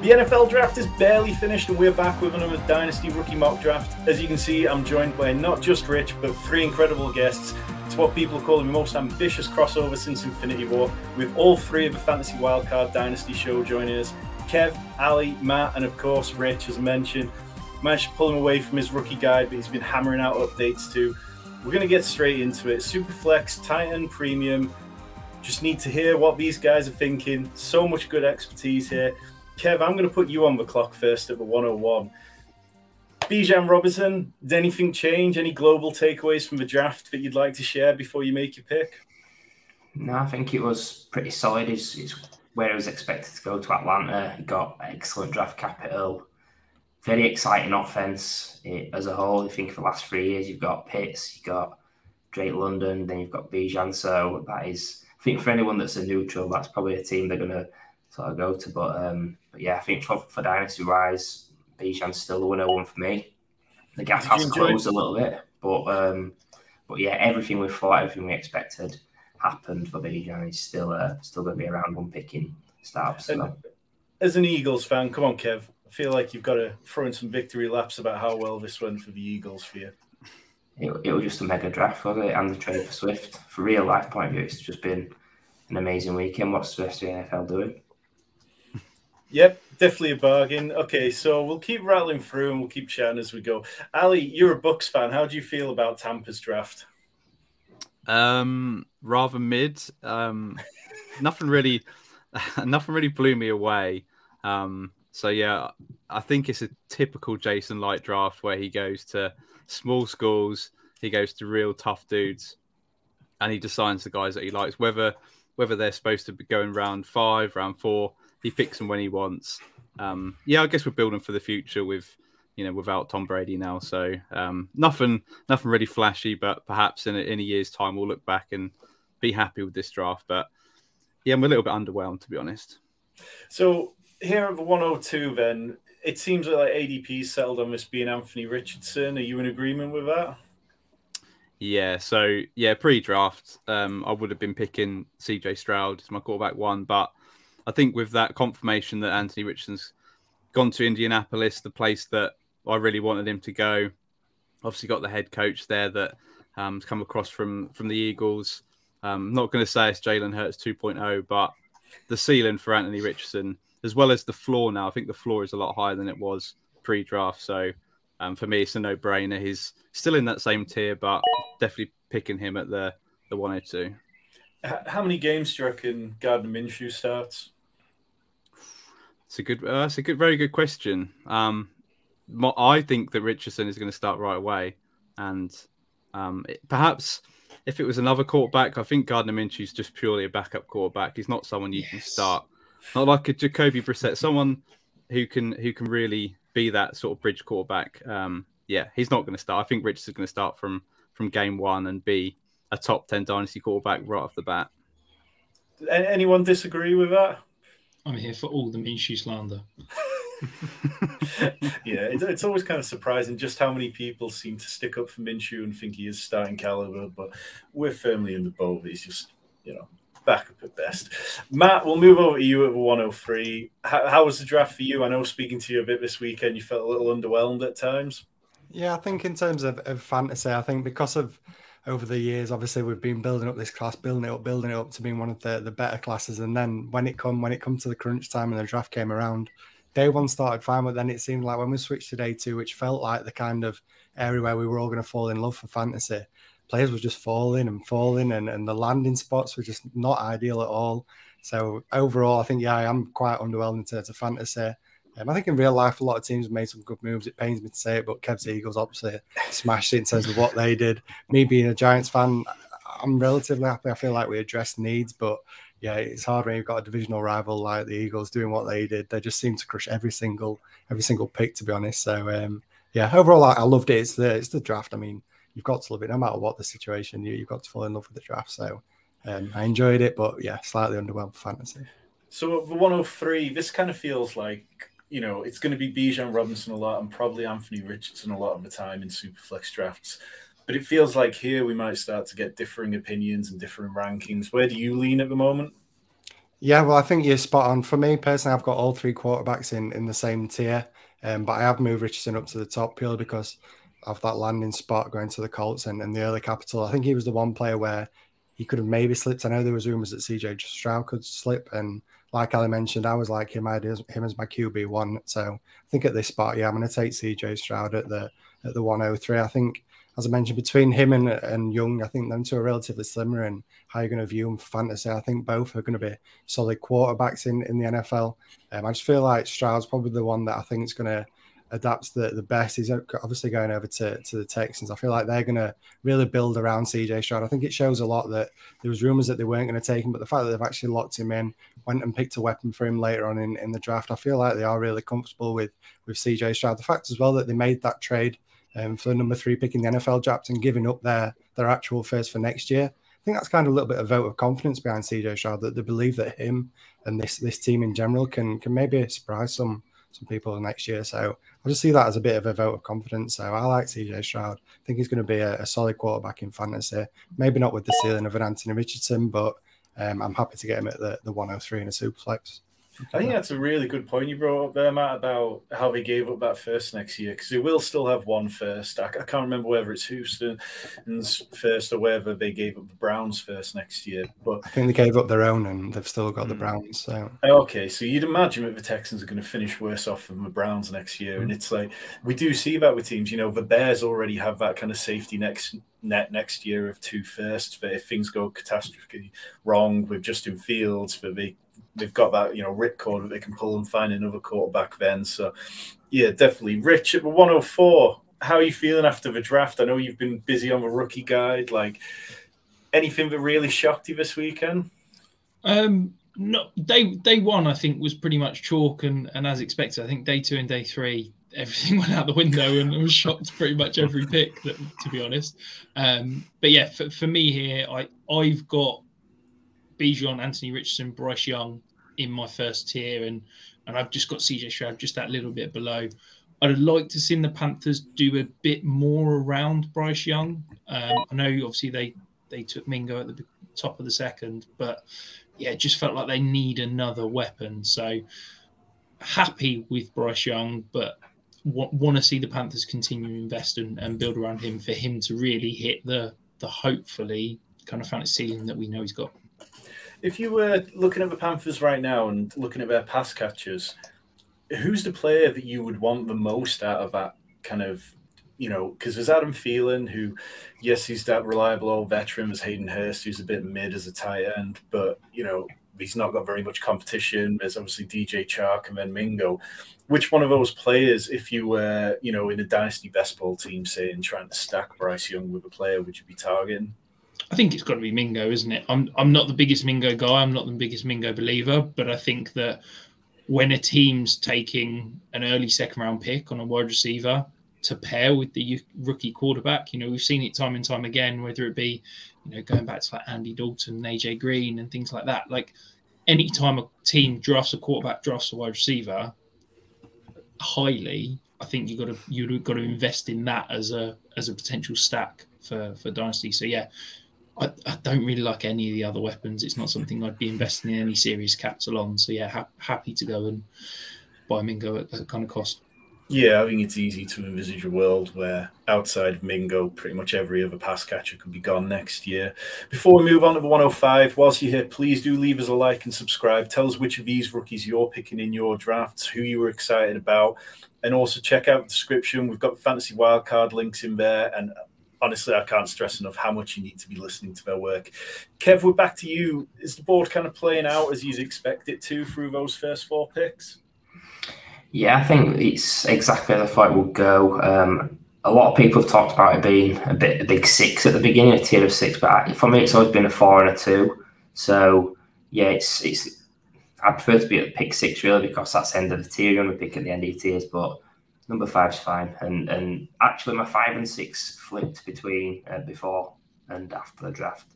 The NFL draft is barely finished and we're back with another Dynasty rookie mock draft. As you can see, I'm joined by not just Rich, but three incredible guests. It's what people call the most ambitious crossover since Infinity War, with all three of the Fantasy Wildcard Dynasty show joining us. Kev, Ali, Matt, and of course Rich, as mentioned. Managed to pull him away from his rookie guide, but he's been hammering out updates too. We're going to get straight into it. Superflex, Titan, Premium. Just need to hear what these guys are thinking. So much good expertise here. Kev, I'm going to put you on the clock first at the 101. Bijan Robinson, did anything change? Any global takeaways from the draft that you'd like to share before you make your pick? No, I think it was pretty solid. It's where he was expected to go, to Atlanta. He got excellent draft capital. Very exciting offense as a whole. I think for the last 3 years, you've got Pitts, you've got Drake London, then you've got Bijan. So that is, I think for anyone that's a neutral, that's probably a team they're going to sort of go to. But yeah, I think for Dynasty wise, Bijan's still the winner one for me. The gap has closed a little bit, but yeah, everything we thought, everything we expected happened for Bijan. He's still going to be around one picking startups. So. As an Eagles fan, come on, Kev. I feel like you've got to throw in some victory laps about how well this went for the Eagles for you. It was just a mega draft, wasn't it? And the trade for Swift. For real life point of view, it's just been an amazing weekend. What's the rest of the NFL doing? Yep, definitely a bargain. Okay, so we'll keep rattling through and we'll keep chatting as we go. Ali, you're a Bucks fan. How do you feel about Tampa's draft? Rather mid. Nothing really blew me away. So yeah, I think it's a typical Jason Light draft where he goes to small schools, he goes to real tough dudes, and he decides the guys that he likes, whether they're supposed to be going round 5, round 4. He picks them when he wants. Yeah, I guess we're building for the future without Tom Brady now. So nothing really flashy, but perhaps in a year's time we'll look back and be happy with this draft. But yeah, I'm a little bit underwhelmed, to be honest. So here at the 102, then it seems like ADP settled on this being Anthony Richardson. Are you in agreement with that? Yeah. So yeah, pre-draft, I would have been picking CJ Stroud as my quarterback one, but I think with that confirmation that Anthony Richardson's gone to Indianapolis, the place that I really wanted him to go, obviously got the head coach there that has come across from the Eagles. Not going to say it's Jalen Hurts 2.0, but the ceiling for Anthony Richardson, as well as the floor now, I think the floor is a lot higher than it was pre-draft. So for me, it's a no-brainer. He's still in that same tier, but definitely picking him at the 102. How many games do you reckon Gardner Minshew starts? It's a very good question. I think that Richardson is going to start right away, and perhaps if it was another quarterback, I think Gardner Minshew is just purely a backup quarterback. He's not someone you can start, not like a Jacoby Brissett, someone who can really be that sort of bridge quarterback. Yeah, he's not going to start. I think Richardson's going to start from game one and be a top 10 dynasty quarterback right off the bat. Anyone disagree with that? I'm here for all the Minshew slander. Yeah, it's always kind of surprising just how many people seem to stick up for Minshew and think he is starting caliber, but we're firmly in the boat. He's just, backup at best. Matt, we'll move over to you at the 103. How was the draft for you? I know speaking to you a bit this weekend, you felt a little underwhelmed at times. Yeah, I think in terms of fantasy, I think because of over the years, obviously we've been building up this class, building it up to being one of the better classes. And then when it come to the crunch time and the draft came around, day one started fine, but then it seemed like when we switched to day two, which felt like the kind of area where we were all going to fall in love for fantasy, players were just falling, and the landing spots were just not ideal at all. So overall, I think, I am quite underwhelmed in terms of fantasy. I think in real life, a lot of teams have made some good moves. It pains me to say it, but Kev's Eagles obviously smashed it in terms of what they did. Me being a Giants fan, I'm relatively happy. I feel like we addressed needs, but yeah, it's hard when you've got a divisional rival like the Eagles doing what they did. They just seem to crush every single pick, to be honest. So overall, I loved it. It's the draft. I mean, you've got to love it no matter what the situation. You've got to fall in love with the draft. So I enjoyed it, but yeah, slightly underwhelmed for fantasy. So the 103, this kind of feels like, it's going to be Bijan Robinson a lot and probably Anthony Richardson a lot of the time in Superflex drafts. But it feels like here we might start to get differing opinions and differing rankings. Where do you lean at the moment? Yeah, well, I think you're spot on. For me personally, I've got all three quarterbacks in the same tier, but I have moved Richardson up to the top purely because of that landing spot going to the Colts and the early capital. I think he was the one player where he could have maybe slipped. I know there was rumors that CJ Stroud could slip, and like Ali mentioned, I was like him as my QB1. So I think at this spot, yeah, I'm going to take CJ Stroud at the 103. I think, as I mentioned, between him and Young, I think them two are relatively similar in how you're going to view them for fantasy. I think both are going to be solid quarterbacks in the NFL. I just feel like Stroud's probably the one that I think is going to adapt the best. He's obviously going over to the Texans. I feel like they're going to really build around CJ Stroud. I think it shows a lot that there was rumors that they weren't going to take him, but the fact that they've actually locked him in, went and picked a weapon for him later on in the draft, I feel like they are really comfortable with CJ Stroud. The fact as well that they made that trade for the number 3 pick in the NFL draft and giving up their actual first for next year. I think that's kind of a little bit of vote of confidence behind CJ Stroud, that they believe that him and this team in general can maybe surprise some people next year. So I just see that as a bit of a vote of confidence. So I like CJ Stroud. I think he's going to be a solid quarterback in fantasy. Maybe not with the ceiling of an Anthony Richardson, but I'm happy to get him at the 103 in a Superflex. I think that's a really good point you brought up there, Matt, about how they gave up that first next year, because they will still have one first. I can't remember whether it's Houston's first or whether they gave up the Browns first next year. But I think they gave up their own and they've still got the Browns. So okay, so you'd imagine that the Texans are going to finish worse off than the Browns next year. And it's like, we do see that with teams. You know, the Bears already have that kind of safety net next year of 2 firsts, but if things go catastrophically wrong with Justin Fields, that they've got that, you know, ripcord that they can pull and find another quarterback then. So, yeah, definitely. Rich, at the 104, how are you feeling after the draft? I know you've been busy on the rookie guide. Like, anything that really shocked you this weekend? No, day one, I think, was pretty much chalk, and as expected. I think day 2 and day 3, everything went out the window, and I was shocked pretty much every pick, to be honest. But yeah, for me here, I've got Bijan, Anthony Richardson, Bryce Young in my first tier, and I've just got CJ Stroud just that little bit below. I'd like to see the Panthers do a bit more around Bryce Young. I know obviously they took Mingo at the top of the second, but yeah, it just felt like they need another weapon. So happy with Bryce Young, but want to see the Panthers continue to invest and build around him for him to really hit the hopefully kind of fantasy ceiling that we know he's got. If you were looking at the Panthers right now and looking at their pass catchers, who's the player that you would want the most out of that kind of, you know, because there's Adam Thielen, who, yes, he's that reliable old veteran. There's Hayden Hurst, who's a bit mid as a tight end, but, you know, he's not got very much competition. There's obviously DJ Chark and then Mingo. Which one of those players, if you were, you know, in a Dynasty best ball team, say, and trying to stack Bryce Young with a player, would you be targeting? I think it's got to be Mingo, isn't it? I'm not the biggest Mingo guy. I'm not the biggest Mingo believer, but I think that when a team's taking an early second-round pick on a wide receiver to pair with the rookie quarterback, you know, we've seen it time and time again, whether it be, you know, going back to like Andy Dalton and AJ Green and things like that. Like, any time a team drafts a quarterback, drafts a wide receiver highly, I think you've got to invest in that as a potential stack for Dynasty. So yeah, I don't really like any of the other weapons. It's not something I'd be investing in any serious capital on. So yeah, happy to go and buy Mingo at that kind of cost. Yeah, I think it's easy to envisage a world where outside of Mingo, pretty much every other pass catcher could be gone next year. Before we move on to the 105, whilst you're here, please do leave us a like and subscribe. Tell us which of these rookies you're picking in your drafts, who you were excited about, and also check out the description. We've got Fantasy Wildcard links in there, and honestly, I can't stress enough how much you need to be listening to their work. Kev, we're back to you. Is the board kind of playing out as you'd expect it to through those first 4 picks? Yeah, I think it's exactly how the fight will go. A lot of people have talked about it being a big 6 at the beginning, a tier of 6, but for me, it's always been a 4 and a 2. So yeah, it's I prefer to be at pick 6 really, because that's the end of the tier. You're going to pick at the end of your tiers, but number 5 is fine. And actually, my 5 and 6 flipped between before and after the draft.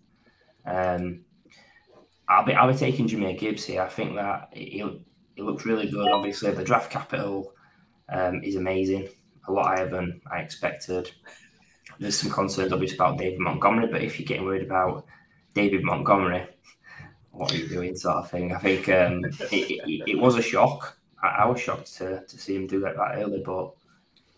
I'll be taking Jahmyr Gibbs here. I think that it looks really good. Obviously, the draft capital is amazing. A lot higher than I expected. There's some concerns, obviously, about David Montgomery, but if you're getting worried about David Montgomery, what are you doing sort of thing. I think it was a shock. I was shocked to see him do that early, but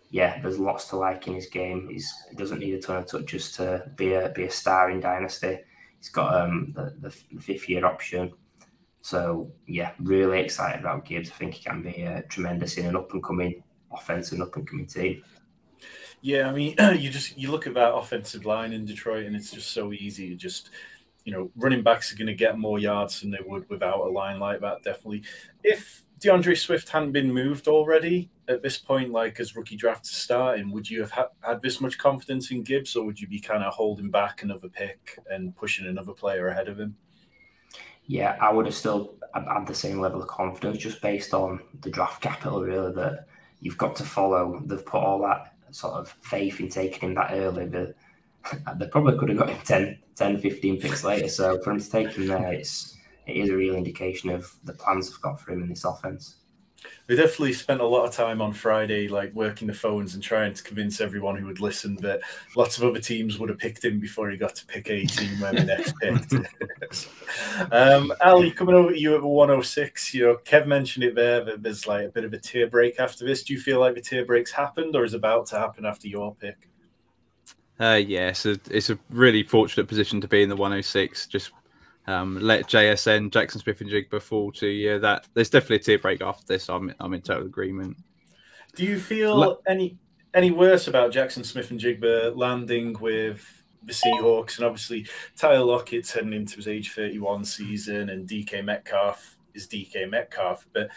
yeah, there's lots to like in his game. He doesn't need a ton of touches to be a star in Dynasty. He's got the 5th-year option. So yeah, really excited about Gibbs. I think he can be tremendous in an up-and-coming offense and up-and-coming team. Yeah, I mean, you look at that offensive line in Detroit, and it's just so easy. Just, running backs are going to get more yards than they would without a line like that. Definitely, if DeAndre Swift hadn't been moved already at this point, like as rookie drafts starting, would you have had this much confidence in Gibbs, or would you be kind of holding back another pick and pushing another player ahead of him? Yeah, I would have still had the same level of confidence just based on the draft capital, really, that you've got to follow. They've put all that sort of faith in taking him that early. They probably could have got him 10, 15 picks later. So for him to take him there, it is a real indication of the plans they've got for him in this offense. We definitely spent a lot of time on Friday, like working the phones and trying to convince everyone who would listen that lots of other teams would have picked him before he got to pick 18 when the next picked. Ali, coming over to you at the 106, Kev mentioned it there that there's like a bit of a tier break after this. Do you feel like the tier break's happened or is about to happen after your pick? Yeah, it's a really fortunate position to be in the 106. Just let JSN, Jackson Smith-Njigba fall to you. That there's definitely a tier break after this. I'm in total agreement. Do you feel any worse about Jackson Smith-Njigba landing with the Seahawks? And obviously Tyler Lockett's heading into his age 31 season, and DK Metcalf is DK Metcalf. But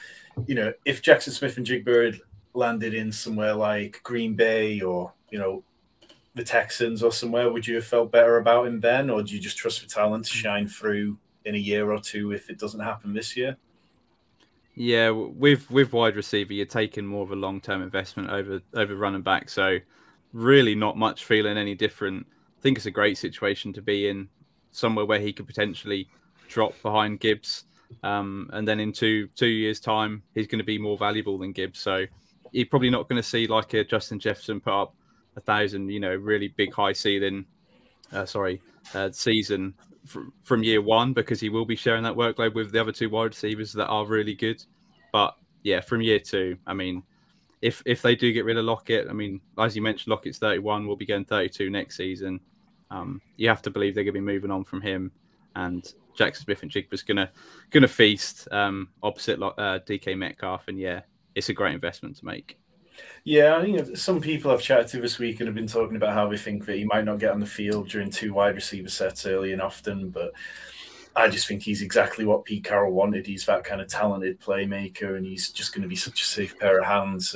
if Jackson Smith-Njigba had landed in somewhere like Green Bay or the Texans or somewhere, would you have felt better about him then, or do you just trust the talent to shine through in a year or two if it doesn't happen this year? Yeah, with wide receiver, you're taking more of a long-term investment over running back, so really not much feeling any different. I think it's a great situation to be in, somewhere where he could potentially drop behind Gibbs, and then in two years' time, he's going to be more valuable than Gibbs. So you're probably not going to see like a Justin Jefferson put up 1,000, really big high ceiling, season from year one, because he will be sharing that workload with the other two wide receivers that are really good. But yeah, from year two, I mean, if they do get rid of Lockett, I mean, as you mentioned, Lockett's 31, will be getting 32 next season. You have to believe they're going to be moving on from him, and Jackson Smith-Njigba's gonna feast opposite DK Metcalf, and yeah, it's a great investment to make. Yeah, I think some people I've chatted to this week and have been talking about how they think that he might not get on the field during two wide receiver sets early and often, but I just think he's exactly what Pete Carroll wanted. He's that kind of talented playmaker, and he's just going to be such a safe pair of hands.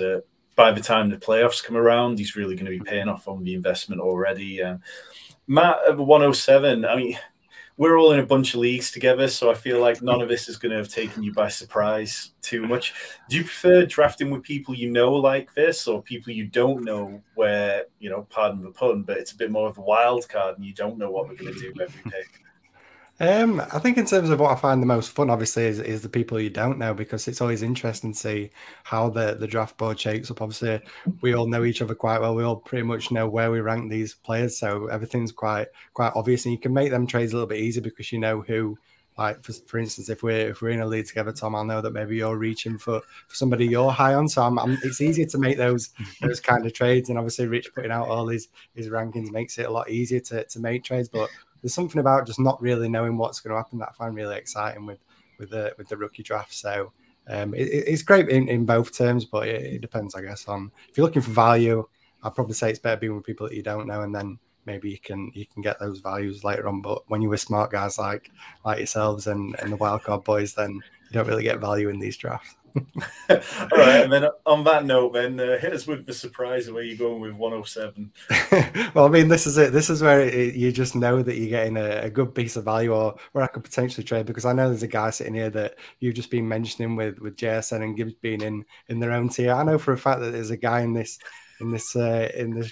By the time the playoffs come around, he's really going to be paying off on the investment already. Matt at 107, I mean, we're all in a bunch of leagues together, so I feel like none of this is going to have taken you by surprise too much. Do you prefer drafting with people like this, or people you don't know where, pardon the pun, but it's a bit more of a wild card and you don't know what they're going to do every pick? I think in terms of what I find the most fun, obviously, is the people you don't know, because it's always interesting to see how the draft board shapes up. Obviously, we all know each other quite well. We all pretty much know where we rank these players, so everything's quite obvious, and you can make them trades a little bit easier because you know who. Like for instance, if we're in a league together, Tom, I'll know that maybe you're reaching for somebody you're high on. So it's easier to make those kind of trades, and obviously, Rich putting out all his rankings makes it a lot easier to make trades, but there's something about just not really knowing what's going to happen that I find really exciting with the rookie draft. So it's great in both terms, but it depends, I guess, on if you're looking for value. I'd probably say it's better being with people that you don't know, and then maybe you can get those values later on. But when you're with smart guys like yourselves and the Wildcard boys, then you don't really get value in these drafts. All right, and then on that note, then hit us with the surprise of where you're going with 107. Well, I mean, this is it. This is where you just know that you're getting a good piece of value, or where I could potentially trade, because I know there's a guy sitting here that you've just been mentioning with JSN and Gibbs being in their own tier. I know for a fact that there's a guy in this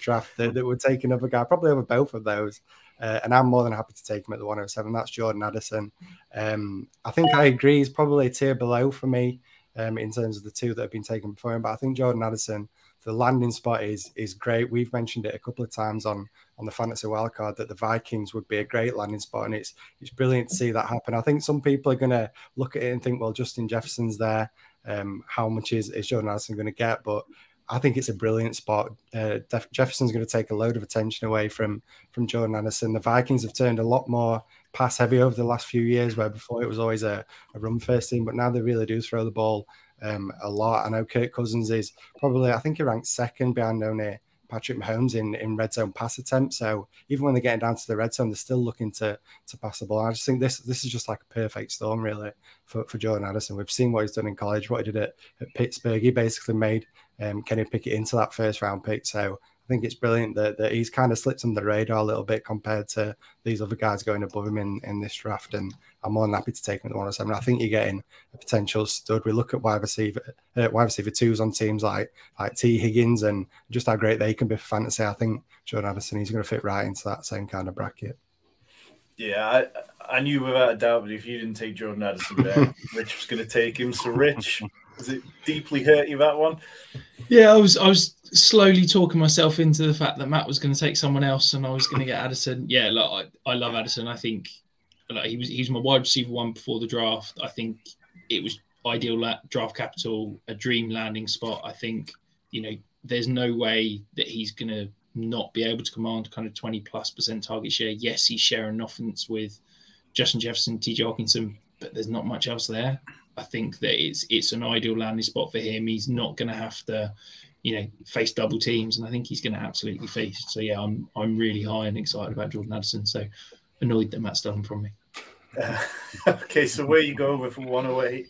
draft that would take another guy, probably over both of those. And I'm more than happy to take him at the 107. That's Jordan Addison. I think I agree. He's probably a tier below for me in terms of the two that have been taken before him. But I think Jordan Addison, the landing spot is great. We've mentioned it a couple of times on the Fantasy Wildcard that the Vikings would be a great landing spot, and it's brilliant to see that happen. I think some people are going to look at it and think, well, Justin Jefferson's there. How much is Jordan Addison going to get? But I think it's a brilliant spot. Jefferson's going to take a load of attention away from Jordan Addison. The Vikings have turned a lot more pass heavy over the last few years, where before it was always a run first team, but now they really do throw the ball a lot. I know Kirk Cousins is probably, I think he ranks second behind only Patrick Mahomes in red zone pass attempts. So even when they're getting down to the red zone, they're still looking to pass the ball. I just think this is just like a perfect storm, really, for Jordan Addison. We've seen what he's done in college, what he did at Pittsburgh. He basically made Kenny Pickett into that first round pick. So I think it's brilliant that he's kind of slipped under the radar a little bit compared to these other guys going above him in this draft. And I'm more than happy to take him at the 107. I think you're getting a potential stud. We look at wide receiver twos on teams like T. Higgins and just how great they can be for fantasy. I think Jordan Addison, he's going to fit right into that same kind of bracket. Yeah, I knew without a doubt, but if you didn't take Jordan Addison there, Rich was going to take him. So, Rich, does it deeply hurt you, that one? Yeah, I was slowly talking myself into the fact that Matt was going to take someone else and I was going to get Addison. Yeah, look, I love Addison. I think he's my wide receiver one before the draft. I think it was ideal draft capital, a dream landing spot. I think, there's no way that he's going to not be able to command kind of 20+% target share. Yes, he's sharing offense with Justin Jefferson, TJ Hawkinson, but there's not much else there. I think that it's an ideal landing spot for him. He's not going to have to, face double teams, and I think he's going to absolutely feast. So yeah, I'm really high and excited about Jordan Addison. So annoyed that Matt stole him from me. Okay, so where you go with 108?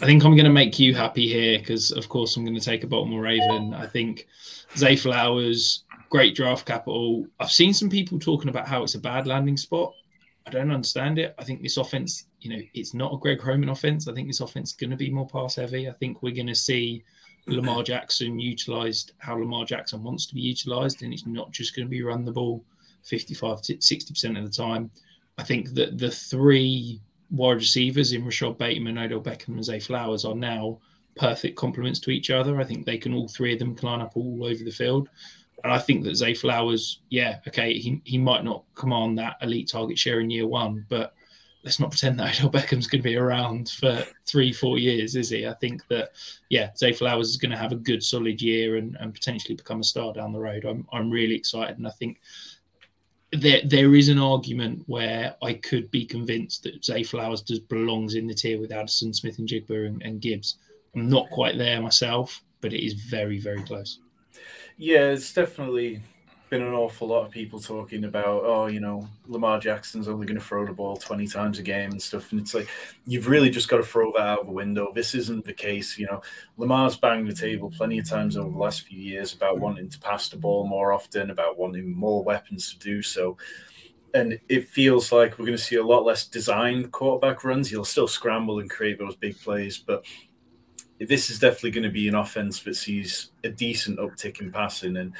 I think I'm going to make you happy here because, of course, I'm going to take a Baltimore Raven. I think Zay Flowers, great draft capital. I've seen some people talking about how it's a bad landing spot. I don't understand it. I think this offense, it's not a Greg Roman offense. I think this offense is going to be more pass heavy. I think we're going to see Lamar Jackson utilized how Lamar Jackson wants to be utilized, and it's not just going to be run the ball 55 to 60% of the time. I think that the three wide receivers in Rashad Bateman, Odell Beckham, and Zay Flowers are now perfect complements to each other. I think all three of them can line up all over the field. And I think that Zay Flowers, he might not command that elite target share in year one, but let's not pretend that Odell Beckham's going to be around for 3-4 years, is he? I think that, Zay Flowers is going to have a good, solid year and potentially become a star down the road. I'm really excited, and I think there is an argument where I could be convinced that Zay Flowers belongs in the tier with Addison, Smith and Jigba and Gibbs. I'm not quite there myself, but it is very, very close. Yeah, it's definitely been an awful lot of people talking about, Lamar Jackson's only going to throw the ball 20 times a game and stuff. And it's like, you've really just got to throw that out of the window. This isn't the case. Lamar's banged the table plenty of times over the last few years about wanting to pass the ball more often, about wanting more weapons to do so. And it feels like we're going to see a lot less designed quarterback runs. He'll still scramble and create those big plays, but this is definitely going to be an offense that sees a decent uptick in passing. And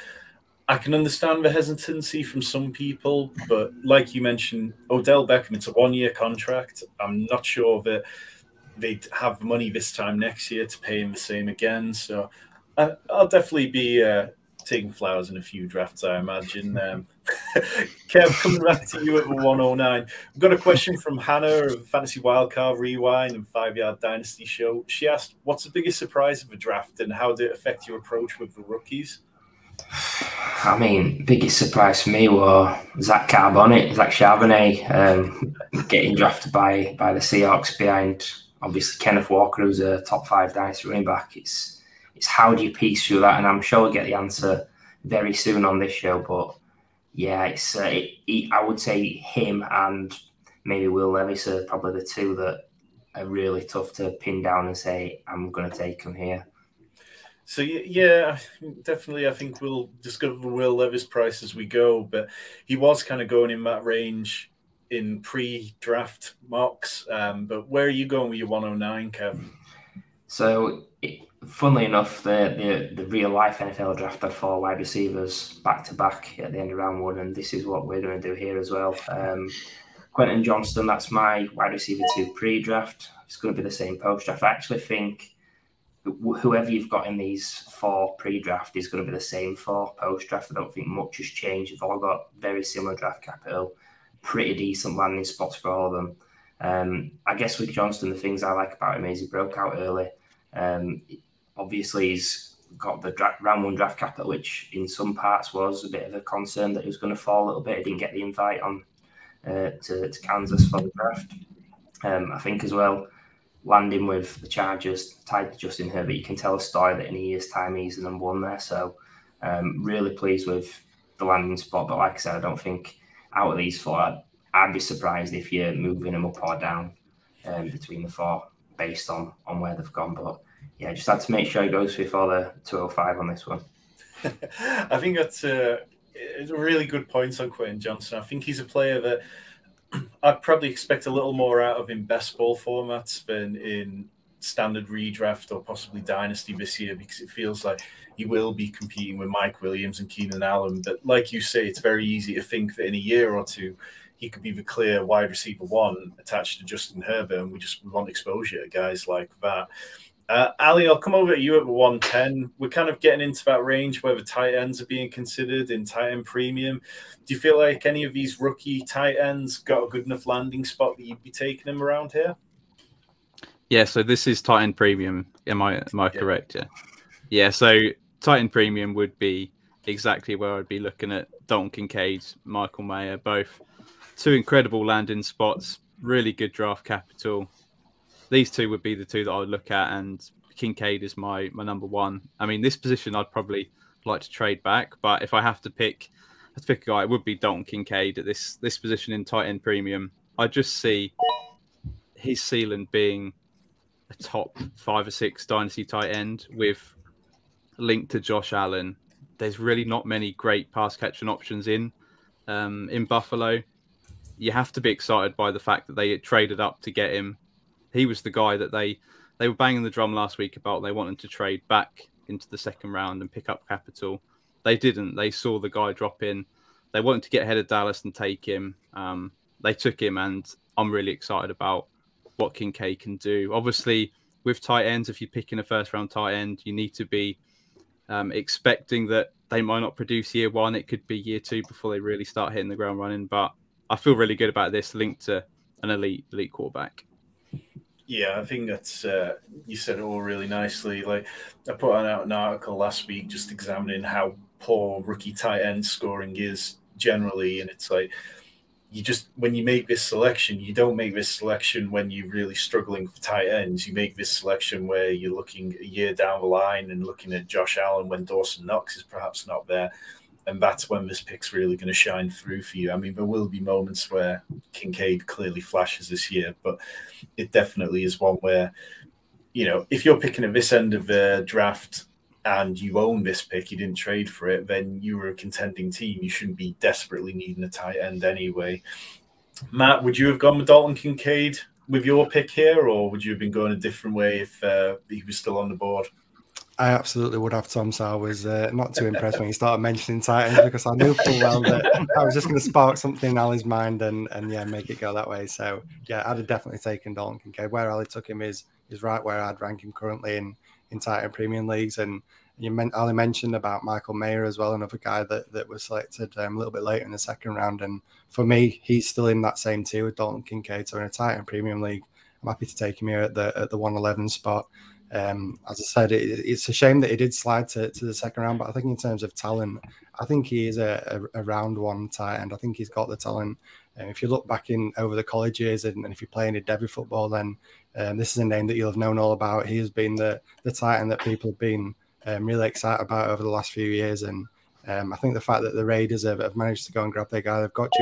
I can understand the hesitancy from some people, but like you mentioned, Odell Beckham, it's a one-year contract. I'm not sure that they'd have the money this time next year to pay him the same again. So I'll definitely be taking Flowers in a few drafts, I imagine. Kev, coming back to you at the 109. We've got a question from Hannah of Fantasy Wildcard Rewind and 5 Yard Dynasty Show. She asked, what's the biggest surprise of the draft and how did it affect your approach with the rookies? I mean, biggest surprise for me was Zach Charbonnet getting drafted by the Seahawks behind, obviously, Kenneth Walker, who's a top 5 Dynasty running back. It's how do you piece through that? And I'm sure we'll get the answer very soon on this show. But yeah, I would say him and maybe Will Levis are probably the two that are really tough to pin down and say, I'm going to take him here. So, yeah, definitely I think we'll discover Will Levis' price as we go. But he was kind of going in that range in pre-draft mocks. But where are you going with your 109, Kev? So, funnily enough, the real-life NFL draft had 4 wide receivers back-to-back at the end of round 1, and this is what we're going to do here as well. Quentin Johnston, that's my wide receiver 2 pre-draft. It's going to be the same post-draft. I actually think whoever you've got in these 4 pre-draft is going to be the same 4 post-draft. I don't think much has changed. They've all got very similar draft capital, pretty decent landing spots for all of them. I guess with Johnston, the things I like about him is he broke out early. Obviously, he's got the round 1 draft capital, which in some parts was a bit of a concern that he was going to fall a little bit. He didn't get the invite on to Kansas for the draft. I think as well, landing with the Chargers, tied to Justin Herbert, you can tell a story that in a year's time he's the number 1 there. So really pleased with the landing spot. But like I said, I don't think out of these 4, I'd be surprised if you're moving them up or down between the 4 based on where they've gone. But yeah, just had to make sure he goes before the 205 on this one. I think that's a really good point on Quentin Johnston. I think he's a player that I'd probably expect a little more out of in best ball formats than in standard redraft or possibly Dynasty this year, because it feels like he will be competing with Mike Williams and Keenan Allen. But like you say, it's very easy to think that in a year or two, he could be the clear wide receiver 1 attached to Justin Herbert, and we want exposure to guys like that. Ali, I'll come over to you at 110. We're kind of getting into that range where the tight ends are being considered in tight end premium. Do you feel like any of these rookie tight ends got a good enough landing spot that you'd be taking them around here? Yeah, so this is tight end premium. Am I correct? Yeah. Yeah, so tight end premium would be exactly where I'd be looking at Dalton Kincaid, Michael Mayer, both 2 incredible landing spots, really good draft capital. These 2 would be the 2 that I would look at, and Kincaid is my number 1. I mean, this position I'd probably like to trade back, but if I have to pick a guy, it would be Dalton Kincaid at this position in tight end premium. I just see his ceiling being a top 5 or 6 dynasty tight end with linked to Josh Allen. There's really not many great pass catching options in Buffalo. You have to be excited by the fact that they had traded up to get him. He was the guy that they were banging the drum last week about. They wanted to trade back into the second round and pick up capital. They didn't. They saw the guy drop in. They wanted to get ahead of Dallas and take him. They took him, and I'm really excited about what Kincaid can do. Obviously, with tight ends, if you're picking a first-round tight end, you need to be expecting that they might not produce year 1. It could be year 2 before they really start hitting the ground running. But I feel really good about this linked to an elite quarterback. Yeah, I think that's you said it all really nicely. Like, I put out an article last week just examining how poor rookie tight end scoring is generally, and it's like when you make this selection, you don't make this selection when you're really struggling for tight ends. You make this selection where you're looking a year down the line and looking at Josh Allen when Dawson Knox is perhaps not there. And that's when this pick's really going to shine through for you. I mean, there will be moments where Kincaid clearly flashes this year, but it definitely is one where, if you're picking at this end of the draft and you own this pick, you didn't trade for it, then you were a contending team. You shouldn't be desperately needing a tight end anyway. Matt, would you have gone with Dalton Kincaid with your pick here, or would you have been going a different way if he was still on the board? I absolutely would have, Tom. So I was not too impressed when you started mentioning tight ends, because I knew full well that I was just going to spark something in Ali's mind and yeah, make it go that way. So yeah, I'd have definitely taken Dalton Kincaid. Where Ali took him is right where I'd rank him currently in tight end premium leagues. And Ali mentioned about Michael Mayer as well, another guy that was selected a little bit later in the second round. And for me, he's still in that same tier with Dalton Kincaid. So in a tight end premium league, I'm happy to take him here at the 111 spot. As I said, it's a shame that he did slide to the second round, but I think in terms of talent, I think he is a round 1 tight end. I think he's got the talent. If you look back over the college years and if you're playing in Devy football, then this is a name that you'll have known all about. He has been the tight end that people have been really excited about over the last few years. And I think the fact that the Raiders have managed to go and grab their guy, they've got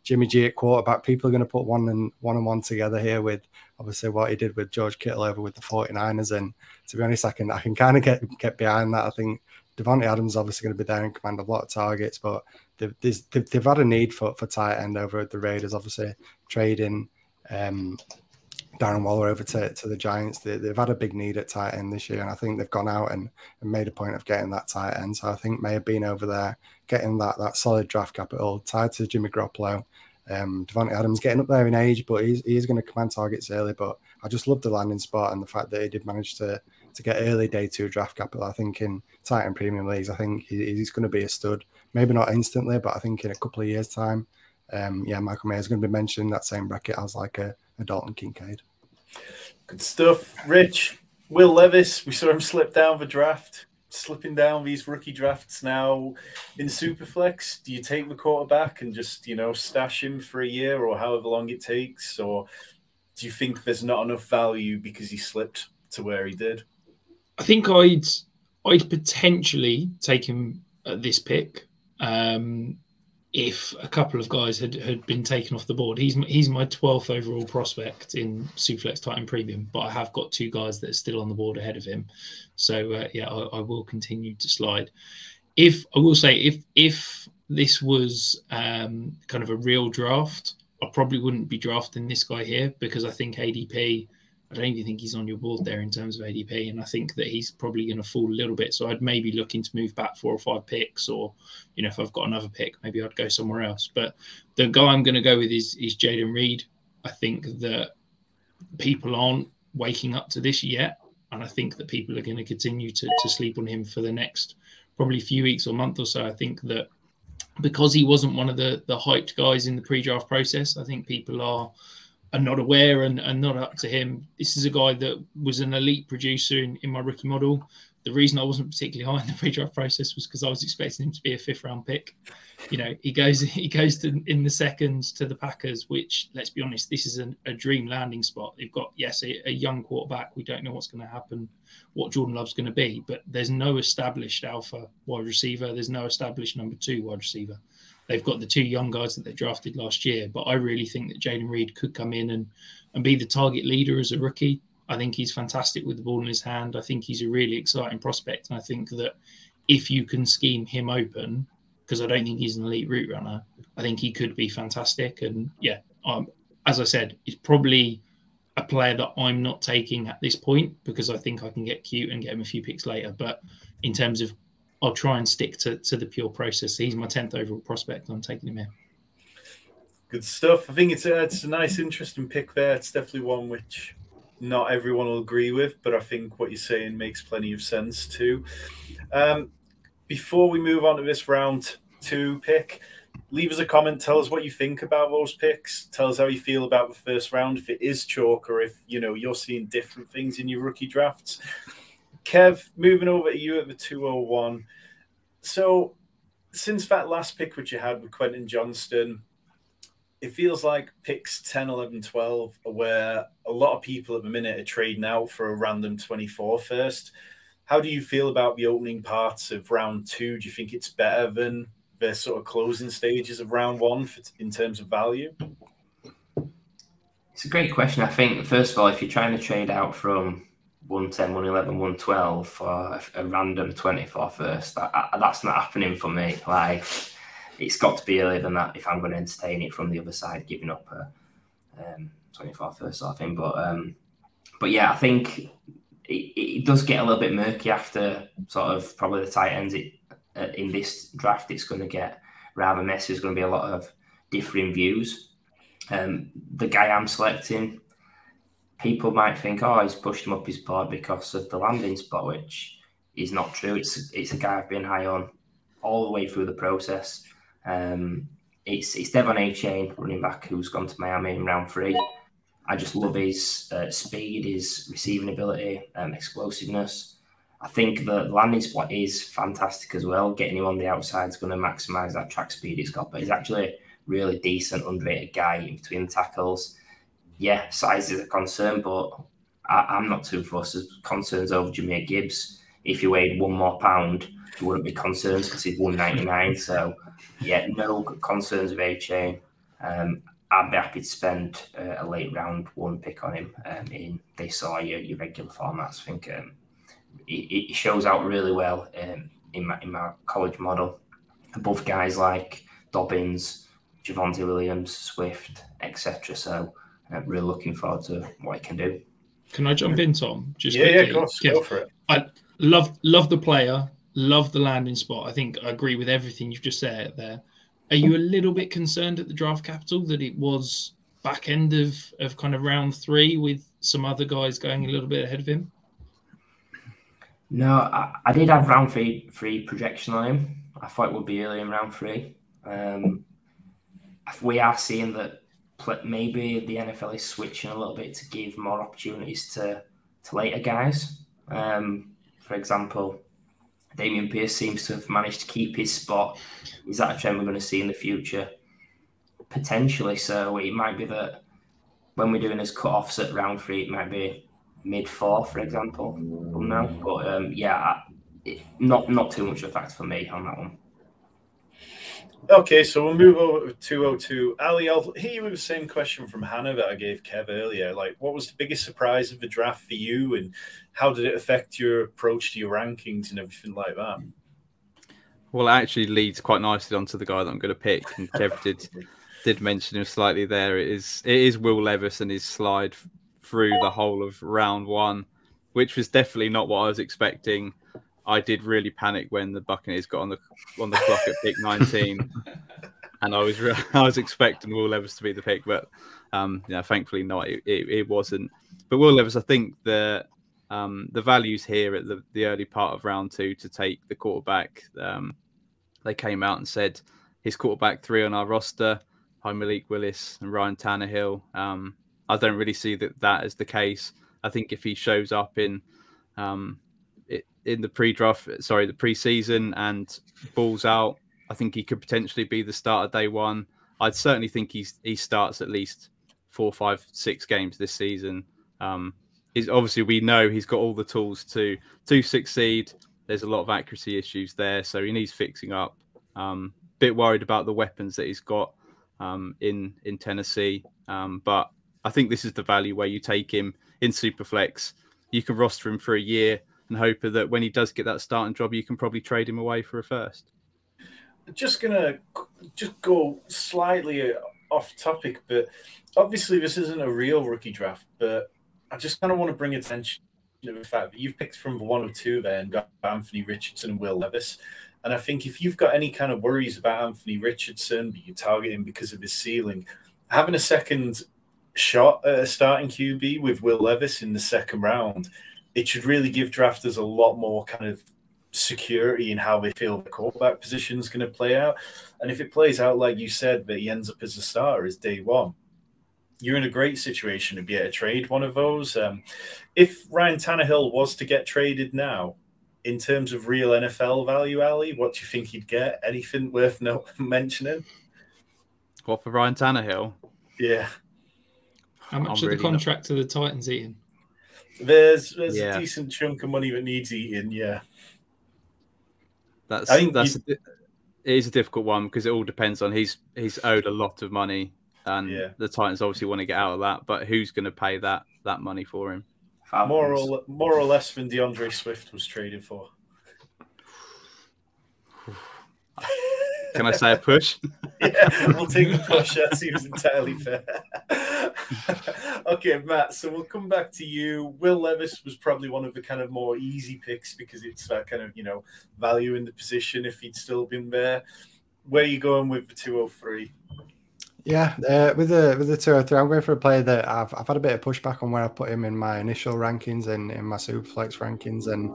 Jimmy G at quarterback. People are going to put one and one together here with obviously what he did with George Kittle over with the 49ers. And to be honest, I can kind of get behind that. I think Devontae Adams is obviously going to be there and command a lot of targets, but they've had a need for tight end over at the Raiders, obviously trading Darren Waller over to the Giants. They've had a big need at tight end this year, and I think they've gone out and made a point of getting that tight end. So I think may have been over there, getting that solid draft capital tied to Jimmy Garoppolo. Devontae Adams getting up there in age, but he is going to command targets early. But I just love the landing spot and the fact that he did manage to to get early day 2 draft capital. I think in Titan Premium Leagues, I think he's going to be a stud. Maybe not instantly, but I think in a couple of years' time, Michael Mayer is going to be mentioned in that same bracket as like a Dalton Kincaid. Good stuff. Rich, Will Levis, we saw him slip down the draft, slipping down these rookie drafts now in Superflex. Do you take the quarterback and just, stash him for a year or however long it takes? Or do you think there's not enough value because he slipped to where he did? I think I'd potentially take him at this pick. If a couple of guys had been taken off the board. He's my 12th overall prospect in Superflex Titan Premium, but I have got 2 guys that are still on the board ahead of him. So I will continue to slide. If this was kind of a real draft, I probably wouldn't be drafting this guy here because I think ADP, I don't even think he's on your board there in terms of ADP, and I think that he's probably going to fall a little bit. So I'd maybe looking to move back 4 or 5 picks, or if I've got another pick, maybe I'd go somewhere else. But the guy I'm going to go with is Jaden Reed. I think that people aren't waking up to this yet, and I think that people are going to continue to sleep on him for the next probably few weeks or month or so. I think that because he wasn't one of the hyped guys in the pre-draft process, I think people are not aware and not up to him. This is a guy that was an elite producer in my rookie model. The reason I wasn't particularly high in the pre-draft process was because I was expecting him to be a 5th round pick. He goes in the seconds to the Packers, which, let's be honest, this is a dream landing spot. They've got, a young quarterback. We don't know what's going to happen, what Jordan Love's going to be, but there's no established alpha wide receiver. There's no established number 2 wide receiver. They've got the 2 young guys that they drafted last year, but I really think that Jaden Reed could come in and be the target leader as a rookie. I think he's fantastic with the ball in his hand. I think he's a really exciting prospect, and I think that if you can scheme him open, because I don't think he's an elite route runner, I think he could be fantastic. And as I said, he's probably a player that I'm not taking at this point because I think I can get cute and get him a few picks later. But in terms of, I'll try and stick to the pure process. He's my 10th overall prospect. I'm taking him here. Good stuff. I think it's a nice, interesting pick there. It's definitely one which not everyone will agree with, but I think what you're saying makes plenty of sense too. Before we move on to this round 2 pick, leave us a comment. Tell us what you think about those picks. Tell us how you feel about the first round, if it is chalk or if you're seeing different things in your rookie drafts. Kev, moving over to you at the 201. So since that last pick which you had with Quentin Johnston, it feels like picks 10, 11, 12 are where a lot of people at the minute are trading out for a random 24 first. How do you feel about the opening parts of round 2? Do you think it's better than the sort of closing stages of round 1 in terms of value? It's a great question. I think, first of all, if you're trying to trade out from 110, 111, 112 for a random 24 first, that's not happening for me. Like, it's got to be earlier than that if I'm going to entertain it from the other side, giving up a 24 first sort of thing. But yeah, I think it does get a little bit murky after sort of probably the tight ends. In this draft, it's going to get rather messy. There's going to be a lot of differing views. The guy I'm selecting, people might think, he's pushed him up his board because of the landing spot, which is not true. It's a guy I've been high on all the way through the process. It's Devon A-Chain, running back, who's gone to Miami in round 3. I just love his speed, his receiving ability, explosiveness. I think the landing spot is fantastic as well. Getting him on the outside is going to maximise that track speed he's got. But he's actually a really decent, underrated guy in between the tackles. Yeah, size is a concern, but I'm not too fussed. There's concerns over Jahmyr Gibbs. If he weighed 1 more pound, there wouldn't be concerns because he's 199. So, yeah, no concerns with A-Chain. I'd be happy to spend a late round 1 pick on him in this or your regular formats. I think it shows out really well in my college model above guys like Dobbins, Javonte Williams, Swift, etc. So really looking forward to what he can do. Can I jump in, Tom? Just yeah, of course. Go for it. I love the player, love the landing spot. I think I agree with everything you've just said there. Are you a little bit concerned at the draft capital that it was back end of kind of round 3 with some other guys going a little bit ahead of him? No, I did have round three projection on him. I thought it would be early in round 3. We are seeing that maybe the NFL is switching a little bit to give more opportunities to later guys. For example, Damian Pierce seems to have managed to keep his spot. Is that a trend we're going to see in the future? Potentially. So it might be that when we're doing his cut-offs at round 3, it might be mid-4, for example, from now. But not too much of a factor for me on that one. Okay, so we'll move over to 202. Ali, I'll hit you with the same question from Hannah that I gave Kev earlier. Like, what was the biggest surprise of the draft for you, and how did it affect your approach to your rankings and everything like that? Well, it actually leads quite nicely onto the guy that I'm going to pick, and Kev did mention him slightly there. It is Will Levis and his slide through the whole of round 1, which was definitely not what I was expecting. I did really panic when the Buccaneers got on the clock at pick 19, and I was expecting Will Levis to be the pick, but thankfully not. It wasn't. But Will Levis, I think the values here at the early part of round 2 to take the quarterback. They came out and said his quarterback 3 on our roster, Malik Willis and Ryan Tannehill. I don't really see that as the case. I think if he shows up in the the preseason and balls out, I think he could potentially be the starter day 1. I'd certainly think he starts at least 4, 5, 6 games this season. Obviously we know he's got all the tools to succeed. There's a lot of accuracy issues there, so he needs fixing up. Bit worried about the weapons that he's got in Tennessee, but I think this is the value where you take him in Superflex. You can roster him for a year and hope that when he does get that starting job, you can probably trade him away for a first. Just gonna go slightly off topic, but obviously this isn't a real rookie draft, but I just kind of want to bring attention to the fact that you've picked from the 102 there and got Anthony Richardson and Will Levis. And I think if you've got any kind of worries about Anthony Richardson, but you target him because of his ceiling, having a second shot at a starting QB with Will Levis in the second round, it should really give drafters a lot more kind of security in how they feel the quarterback position is going to play out. And if it plays out like you said, that he ends up as a starter as day 1, you're in a great situation to be able to trade one of those. If Ryan Tannehill was to get traded now, in terms of real NFL value, Ali, what do you think he'd get? Anything worth mentioning? What, for Ryan Tannehill? Yeah. How much of the contract are the Titans eating? There's a decent chunk of money that needs eating, yeah. It is a difficult one because it all depends on he's owed a lot of money, and the Titans obviously want to get out of that. But who's going to pay that money for him? More or less than DeAndre Swift was traded for. Can I say a push? Yeah, we'll take the push. That seems entirely fair. Okay, Matt, so we'll come back to you. Will Levis was probably one of the kind of more easy picks because it's that kind of, value in the position if he'd still been there. Where are you going with the 203? Yeah, with the 203, I'm going for a player that I've had a bit of pushback on where I put him in my initial rankings and in my Superflex rankings. And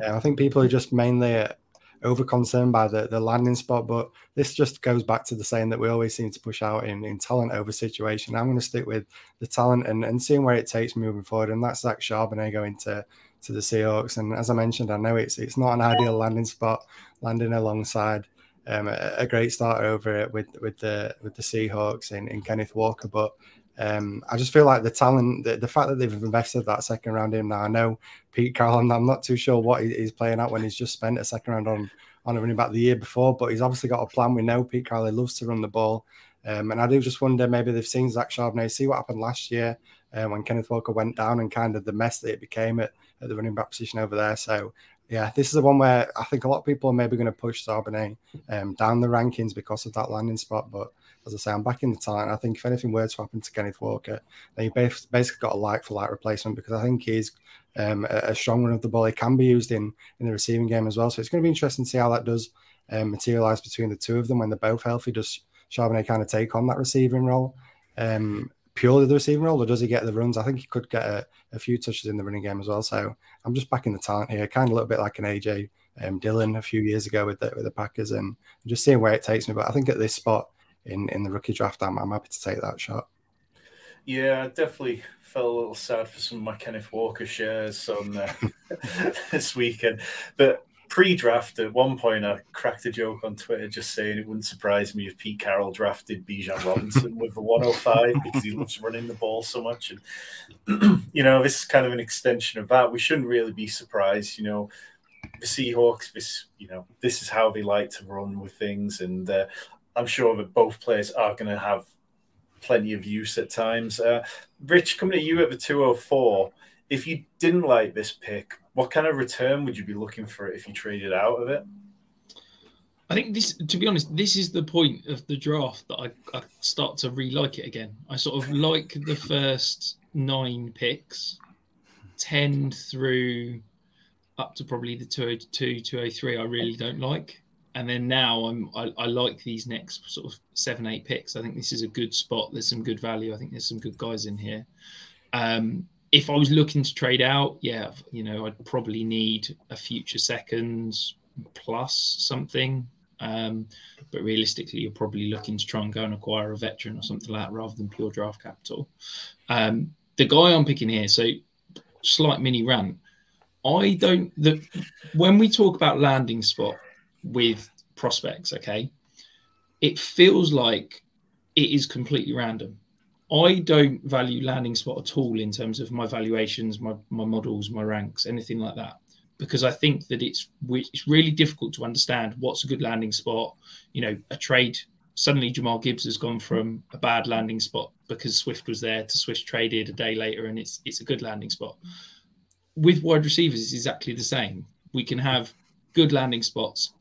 I think people are just mainly over concerned by the landing spot, but this just goes back to the saying that we always seem to push out in talent over situation. I'm going to stick with the talent and seeing where it takes moving forward, and that's Zach Charbonnet going to the Seahawks. And as I mentioned, I know it's not an ideal landing spot, landing alongside a great starter over with the Seahawks in Kenneth Walker, but I just feel like the talent, the fact that they've invested that second round in now. I know Pete Carroll, I'm not too sure what he's playing at when he's just spent a second round on a running back the year before, but he's obviously got a plan. We know Pete Carroll loves to run the ball, and I do just wonder maybe they've seen Zach Charbonnet, see what happened last year when Kenneth Walker went down and kind of the mess that it became at the running back position over there. So yeah, this is the one where I think a lot of people are maybe going to push Charbonnet down the rankings because of that landing spot. But as I say, I'm back in the talent. I think if anything were to happen to Kenneth Walker, then you've basically got a like-for-like replacement, because I think he's a strong run of the ball. He can be used in the receiving game as well. So it's going to be interesting to see how that does materialize between the two of them when they're both healthy. Does Charbonnet kind of take on that receiving role? purely the receiving role, or does he get the runs? I think he could get a few touches in the running game as well. So I'm just backing the talent here, kind of a little bit like an AJ Dillon a few years ago with the Packers, and just seeing where it takes me. But I think at this spot in the rookie draft, I'm happy to take that shot. Yeah, I definitely felt a little sad for some of my Kenneth Walker shares on this weekend. But pre-draft, at one point, I cracked a joke on Twitter just saying it wouldn't surprise me if Pete Carroll drafted Bijan Robinson with the 105 because he loves running the ball so much. And, this is kind of an extension of that. We shouldn't really be surprised. The Seahawks, this is how they like to run with things. And I'm sure that both players are going to have plenty of use at times. Rich, coming at you at the 204, if you didn't like this pick, what kind of return would you be looking for it if you traded out of it? I think to be honest, this is the point of the draft that I start to re-like it again. I sort of like the first 9 picks, 10 through up to probably the 202, 203 I really don't like. And then now I like these next sort of 7, 8 picks. I think this is a good spot. There's some good value. I think there's some good guys in here. If I was looking to trade out, I'd probably need a future seconds plus something. But realistically, you're probably looking to try and go and acquire a veteran or something like that rather than pure draft capital. The guy I'm picking here, so slight mini rant. When we talk about landing spot with prospects, okay, it feels like it is completely random. I don't value landing spot at all in terms of my valuations, my models, my ranks, anything like that, because I think that it's really difficult to understand what's a good landing spot. A trade, suddenly Jamal Gibbs has gone from a bad landing spot because Swift was there to Swift traded a day later and it's a good landing spot. With wide receivers, it's exactly the same. We can have good landing spots.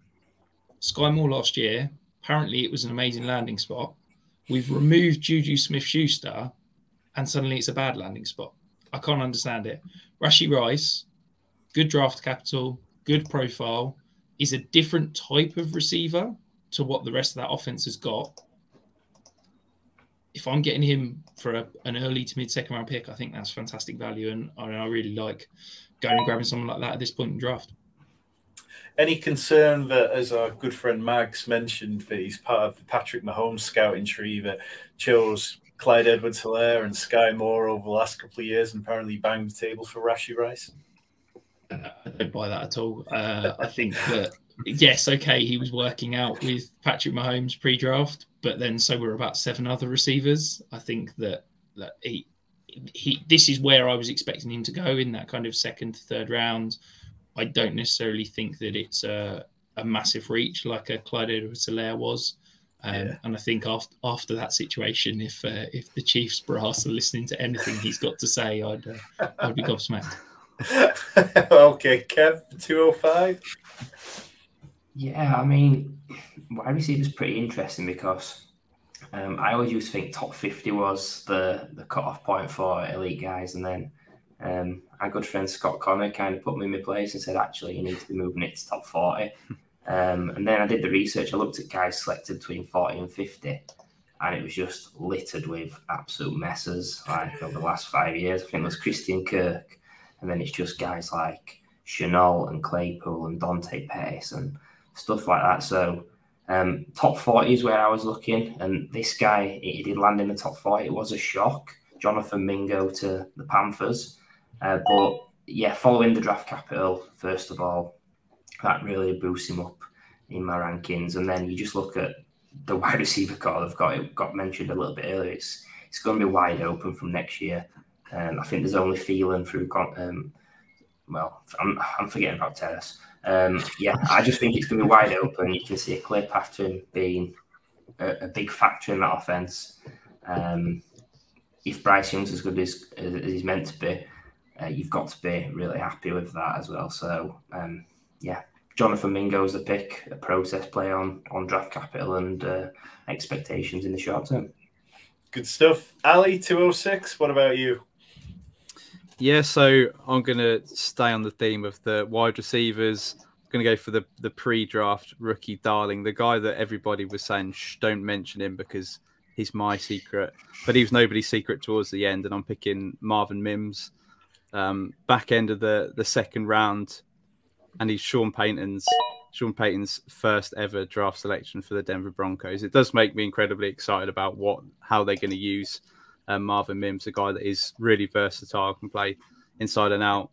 Sky Moore last year, apparently it was an amazing landing spot. We've removed Juju Smith-Schuster, and suddenly it's a bad landing spot. I can't understand it. Rashee Rice, good draft capital, good profile, is a different type of receiver to what the rest of that offense has got. If I'm getting him for an early to mid-second round pick, I think that's fantastic value, and I really like going and grabbing someone like that at this point in the draft. Any concern that, as our good friend Mags mentioned, that he's part of the Patrick Mahomes scouting tree that chose Clyde Edwards-Helaire and Sky Moore over the last couple of years and apparently banged the table for Rashee Rice? I don't buy that at all. I think that, yes, okay, he was working out with Patrick Mahomes pre-draft, but then so were about 7 other receivers. I think that this is where I was expecting him to go in that kind of second, third round. I don't necessarily think that it's a massive reach like a Clyde Edwards-Helaire was. And I think after that situation, if the Chiefs brass are listening to anything he's got to say, I'd be gobsmacked. Okay, Kev, 205. Yeah, I mean, wide receiver is pretty interesting because I always used to think top 50 was the cut-off point for elite guys, and then our good friend Scott Connor kind of put me in my place and said, actually, you need to be moving it to top 40. And then I did the research. I looked at guys selected between 40 and 50, and it was just littered with absolute messes. Like over the last 5 years, I think it was Christian Kirk, and then it's just guys like Chenault and Claypool and Dante Pace and stuff like that. So top 40 is where I was looking, and this guy, he did land in the top 40. It was a shock. Jonathan Mingo to the Panthers. But yeah, following the draft capital, first of all, that really boosts him up in my rankings. And then you just look at the wide receiver core they've got. It got mentioned a little bit earlier. It's going to be wide open from next year. I think there's only Thielen through. I'm forgetting about Terrace. I just think it's going to be wide open. You can see a clear path to him being a big factor in that offense. If Bryce Young's as good as he's meant to be, you've got to be really happy with that as well. So, Jonathan Mingo's the pick, a process play on draft capital and expectations in the short term. Good stuff. Ali, 206, what about you? Yeah, so I'm going to stay on the theme of the wide receivers. I'm going to go for the pre-draft rookie darling, the guy that everybody was saying, don't mention him because he's my secret, but he was nobody's secret towards the end. And I'm picking Marvin Mims, back end of the second round, and he's Sean Payton's first ever draft selection for the Denver Broncos. It does make me incredibly excited about how they're going to use Marvin Mims, a guy that is really versatile, can play inside and out,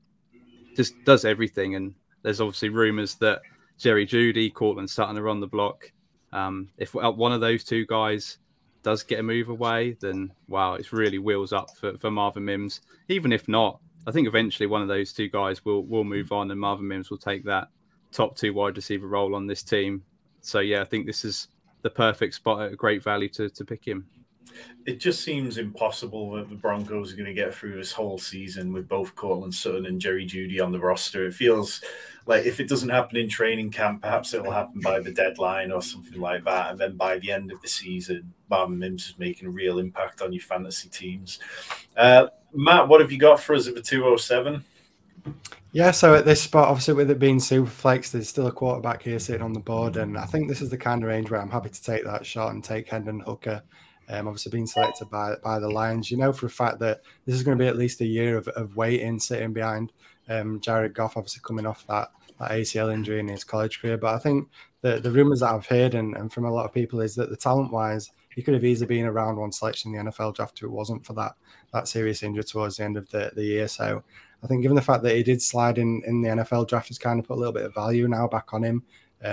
just does everything. And there's obviously rumours that Jerry Jeudy, Cortland Sutton are on the block. If one of those two guys does get a move away, then wow, it's really wheels up for Marvin Mims. Even if not, I think eventually one of those two guys will move on, and Marvin Mims will take that top 2 wide receiver role on this team. So yeah, I think this is the perfect spot at a great value to pick him. It just seems impossible that the Broncos are going to get through this whole season with both Cortland Sutton and Jerry Jeudy on the roster. It feels like if it doesn't happen in training camp, perhaps it'll happen by the deadline or something like that. And then by the end of the season, Marvin Mims is making a real impact on your fantasy teams. Matt, what have you got for us at the 207? Yeah, so at this spot, obviously with it being Superflex, there's still a quarterback here sitting on the board. And I think this is the kind of range where I'm happy to take that shot and take Hendon Hooker. Obviously being selected by the Lions. You know for a fact that this is going to be at least a year of waiting, sitting behind Jared Goff, obviously coming off that ACL injury in his college career. But I think the rumours that I've heard and from a lot of people is that the talent-wise, he could have easily been a round 1 selection in the NFL draft if it wasn't for that serious injury towards the end of the year. So I think given the fact that he did slide in the NFL draft, has kind of put a little bit of value now back on him.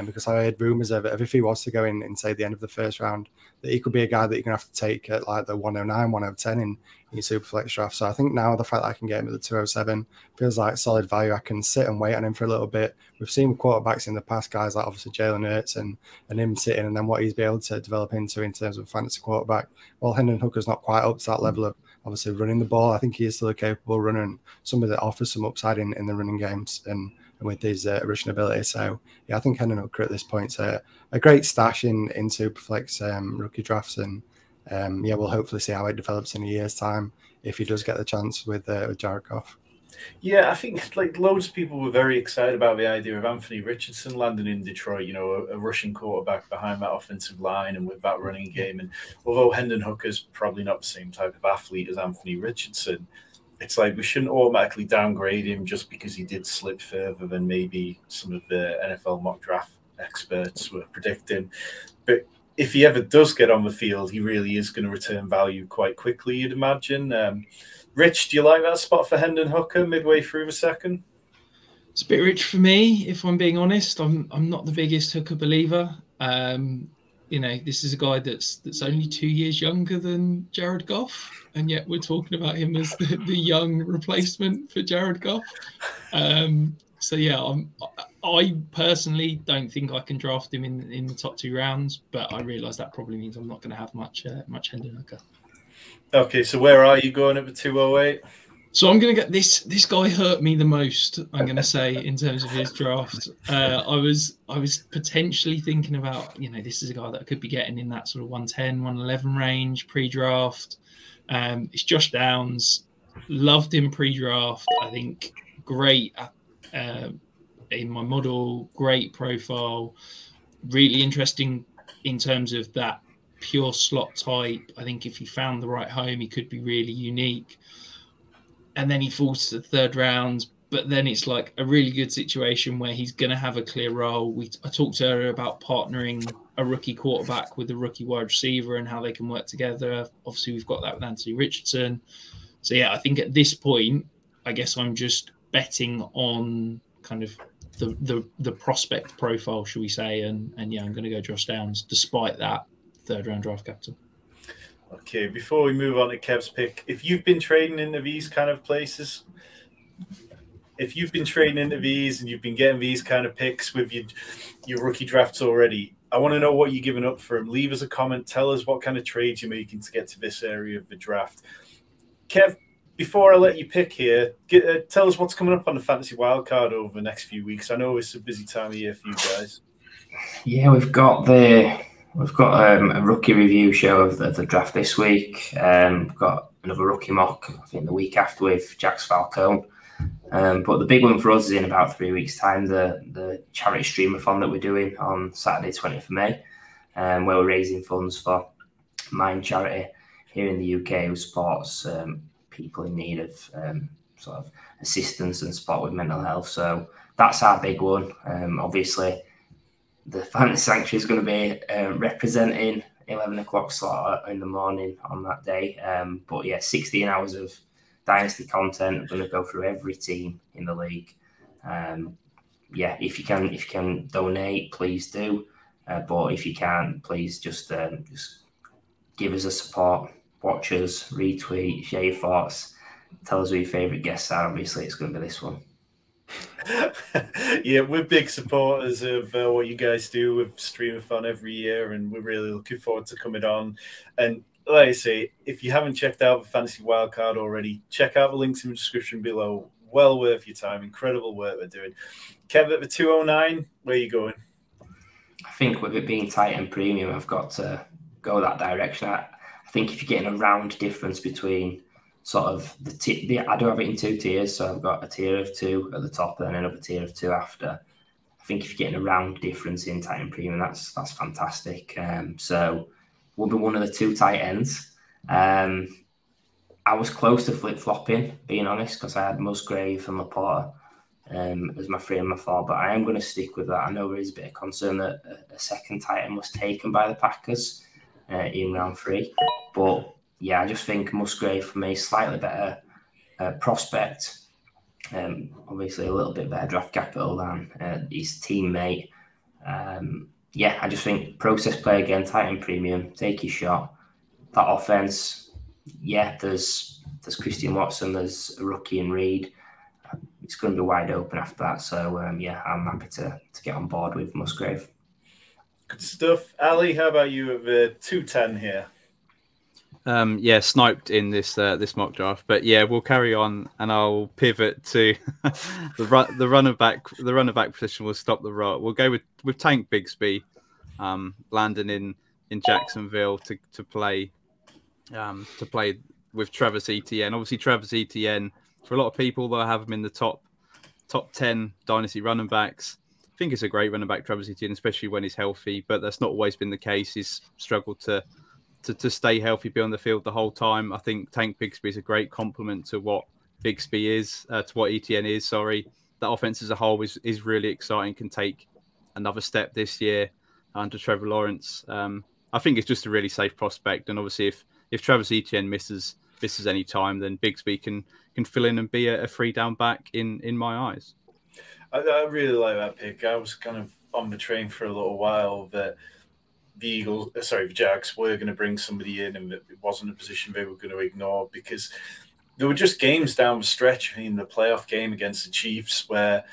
Because I heard rumours of if he was to go in say, the end of the first round, that he could be a guy that you're going to have to take at like the 109, 110 in your Superflex draft. So I think now the fact that I can get him at the 207 feels like solid value. I can sit and wait on him for a little bit. We've seen quarterbacks in the past, guys like obviously Jalen Hurts and him sitting, and then what he's been able to develop into in terms of fantasy quarterback. Well, Hendon Hooker's not quite up to that level of obviously running the ball. I think he is still a capable runner and somebody that offers some upside in the running games and with his rushing ability. So yeah, I think Hendon Hooker at this point is a great stash in Superflex rookie drafts, and yeah, we'll hopefully see how it develops in a year's time if he does get the chance with Jared Goff. Yeah, I think like loads of people were very excited about the idea of Anthony Richardson landing in Detroit, you know, a rushing quarterback behind that offensive line and with that running game. And although Hendon Hooker's probably not the same type of athlete as Anthony Richardson, it's like we shouldn't automatically downgrade him just because he did slip further than maybe some of the NFL mock draft experts were predicting. But if he ever does get on the field, he really is going to return value quite quickly, you'd imagine. Rich, do you like that spot for Hendon Hooker midway through the second? It's a bit rich for me, if I'm being honest. I'm not the biggest Hooker believer. You know, this is a guy that's only 2 years younger than Jared Goff, and yet we're talking about him as the young replacement for Jared Goff. So yeah, I personally don't think I can draft him in the top 2 rounds, but I realise that probably means I'm not going to have much Hendon Hooker. Okay, so where are you going at the 208? So I'm going to get this guy hurt me the most, I'm going to say, in terms of his draft. I was potentially thinking about, you know, this is a guy that I could be getting in that sort of 110, 111 range pre-draft. It's Josh Downs. Loved him pre-draft. I think great in my model, great profile. Really interesting in terms of that pure slot type. I think if he found the right home, he could be really unique. And then he falls to the 3rd round, but then it's like a really good situation where he's going to have a clear role. I talked earlier about partnering a rookie quarterback with a rookie wide receiver and how they can work together. Obviously, we've got that with Anthony Richardson. So yeah, I think at this point, I guess I'm just betting on kind of the prospect profile, shall we say, and yeah, I'm going to go Josh Downs despite that 3rd round draft capital. Okay, before we move on to Kev's pick, if you've been trading into these kind of places, and you've been getting these kind of picks with your rookie drafts already, I want to know what you're giving up for them. Leave us a comment. Tell us what kind of trades you're making to get to this area of the draft. Kev, before I let you pick here, tell us what's coming up on the Fantasy Wildcard over the next few weeks. I know it's a busy time of year for you guys. Yeah, we've got a rookie review show of the draft this week. We've got another rookie mock, I think, the week after with Jax Falcone. But the big one for us is in about 3 weeks' time, the charity streamathon that we're doing on Saturday, 20th of May, where we're raising funds for Mind charity here in the UK who supports people in need of sort of assistance and support with mental health. So that's our big one. Obviously, the Fantasy Sanctuary is going to be representing 11 o'clock slot in the morning on that day. But yeah, 16 hours of Dynasty content. We're going to go through every team in the league. Yeah, if you can donate, please do. But if you can't, please just give us a support, watch us, retweet, share your thoughts, tell us who your favourite guests are. Obviously, it's going to be this one. Yeah, we're big supporters of what you guys do with Streamathon every year, and we're really looking forward to coming on. And like I say, if you haven't checked out the Fantasy Wildcard already, check out the links in the description below. Well worth your time. Incredible work they're doing. Kev, at the 209, where are you going? I think with it being tight and premium, I've got to go that direction. I think if you're getting a round difference between sort of I do have it in 2 tiers, so I've got a tier of 2 at the top and then another tier of 2 after. I think if you're getting a round difference in tight and premium, that's fantastic. So we'll be one of the 2 tight ends. I was close to flip-flopping, being honest, because I had Musgrave and Laporta as my 3 and my 4, but I am going to stick with that. I know there is a bit of concern that a second tight end was taken by the Packers in round 3, but yeah, I just think Musgrave for me slightly better prospect. Obviously, a little bit better draft capital than his teammate. Yeah, I just think process play again, tight end premium, take your shot. That offense, yeah, there's Christian Watson, there's a rookie in Reed. It's going to be wide open after that. So yeah, I'm happy to get on board with Musgrave. Good stuff. Ali, how about you at the 210 here? Yeah, sniped in this mock draft, but yeah, we'll carry on, and I'll pivot to the runner back. The runner back position will stop the rot. We'll go with Tank Bigsby, landing in Jacksonville to play with Travis Etienne. Obviously, Travis Etienne, for a lot of people, they'll have him in the top 10 dynasty running backs. I think it's a great running back, Travis Etienne, especially when he's healthy, but that's not always been the case. He's struggled to stay healthy, be on the field the whole time. I think Tank Bigsby is a great complement to what Bigsby is, to what Etienne is. Sorry, that offense as a whole is really exciting. Can take another step this year under Trevor Lawrence. I think it's just a really safe prospect, and obviously if Travis Etienne misses any time, then Bigsby can fill in and be a 3 down back in my eyes. I really like that pick. I was kind of on the train for a little while that the Jags were going to bring somebody in, and it wasn't a position they were going to ignore, because there were just games down the stretch in the playoff game against the Chiefs where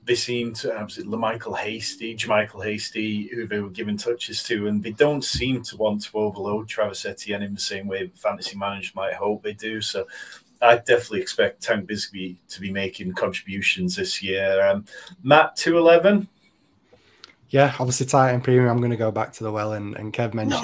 they seemed to have JaMycal Hasty, who they were giving touches to, and they don't seem to want to overload Travis Etienne in the same way that fantasy managers might hope they do. So I definitely expect Tank Bigsby to be making contributions this year. Matt, 211. Yeah, obviously tight and premium. I'm going to go back to the well, and Kev mentioned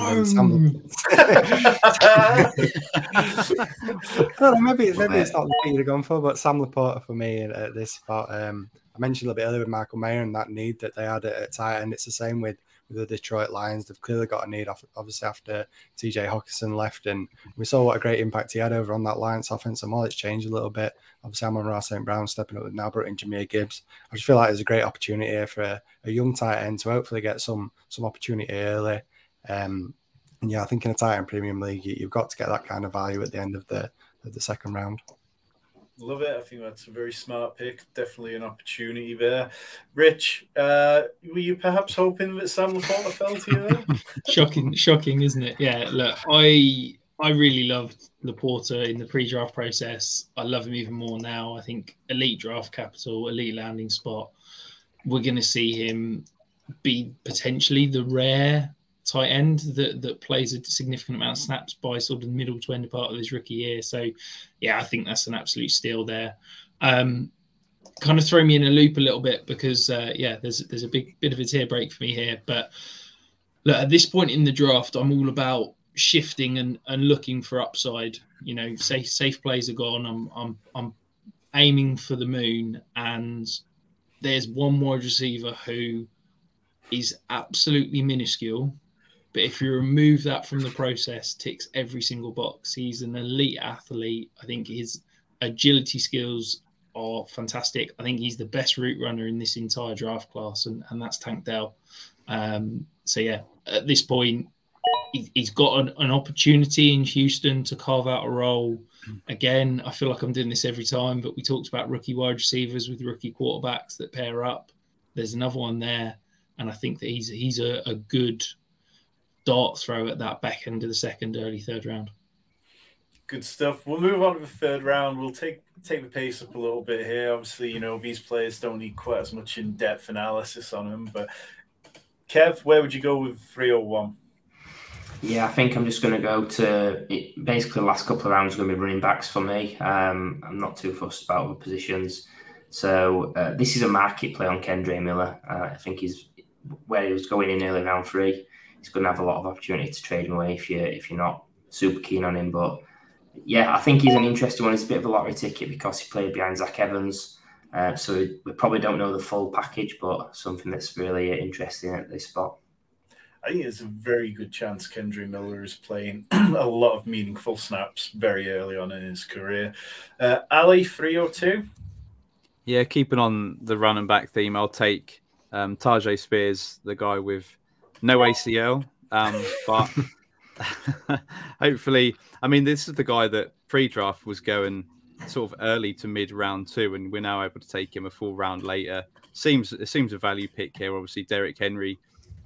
maybe it's not the pick you've gone for, but Sam Laporta for me at this spot. I mentioned a little bit earlier with Michael Mayer and that need that they had at tight end. It's the same with the Detroit Lions. They've clearly got a need, obviously, after TJ Hawkinson left, and we saw what a great impact he had over on that Lions offense. And while it's changed a little bit, obviously Amon-Ra St. Brown stepping up with now brought in Jahmyr Gibbs. I just feel like there's a great opportunity here for a young tight end to hopefully get some opportunity early. And yeah, I think in a tight end premium league, you've got to get that kind of value at the end of the second round. Love it. I think that's a very smart pick. Definitely an opportunity there. Rich, were you perhaps hoping that Sam Laporta fell to you there? Shocking, isn't it? Yeah, look, I really loved Laporta in the pre-draft process. I love him even more now. I think elite draft capital, elite landing spot. We're going to see him be potentially the rare tight end that plays a significant amount of snaps by sort of the middle to end part of his rookie year. So, yeah, I think that's an absolute steal there. Kind of throw me in a loop a little bit because, there's a big bit of a tear break for me here. But look, at this point in the draft, I'm all about shifting and looking for upside. You know, safe plays are gone. I'm aiming for the moon, and there's one wide receiver who is absolutely minuscule, But if you remove that from the process, ticks every single box. He's an elite athlete. I think his agility skills are fantastic. I think he's the best route runner in this entire draft class, and that's Tank Dell. So yeah, at this point, he's got an opportunity in Houston to carve out a role. Again, I feel like I'm doing this every time, but we talked about rookie wide receivers with rookie quarterbacks that pair up. There's another one there, and I think that he's a good dart throw at that back end of the second, early third round. Good stuff. We'll move on to the third round. We'll take the pace up a little bit here. Obviously, you know, these players don't need quite as much in-depth analysis on them, but Kev, where would you go with 301? Yeah, I think I'm just going to go to basically the last couple of rounds are going to be running backs for me. I'm not too fussed about other positions. So this is a market play on Kendre Miller. I think he's where he was going in early round 3. He's going to have a lot of opportunity to trade him away if you're not super keen on him. But yeah, I think he's an interesting one. It's a bit of a lottery ticket because he played behind Zach Evans. So we probably don't know the full package, but something that's really interesting at this spot. I think it's a very good chance Kendre Miller is playing a lot of meaningful snaps very early on in his career. Ali, 302? Yeah, keeping on the running back theme, I'll take Tajay Spears, the guy with no ACL. But hopefully, I mean, this is the guy that pre-draft was going sort of early to mid round 2, and we're now able to take him a full round later. It seems a value pick here. Obviously, Derrick Henry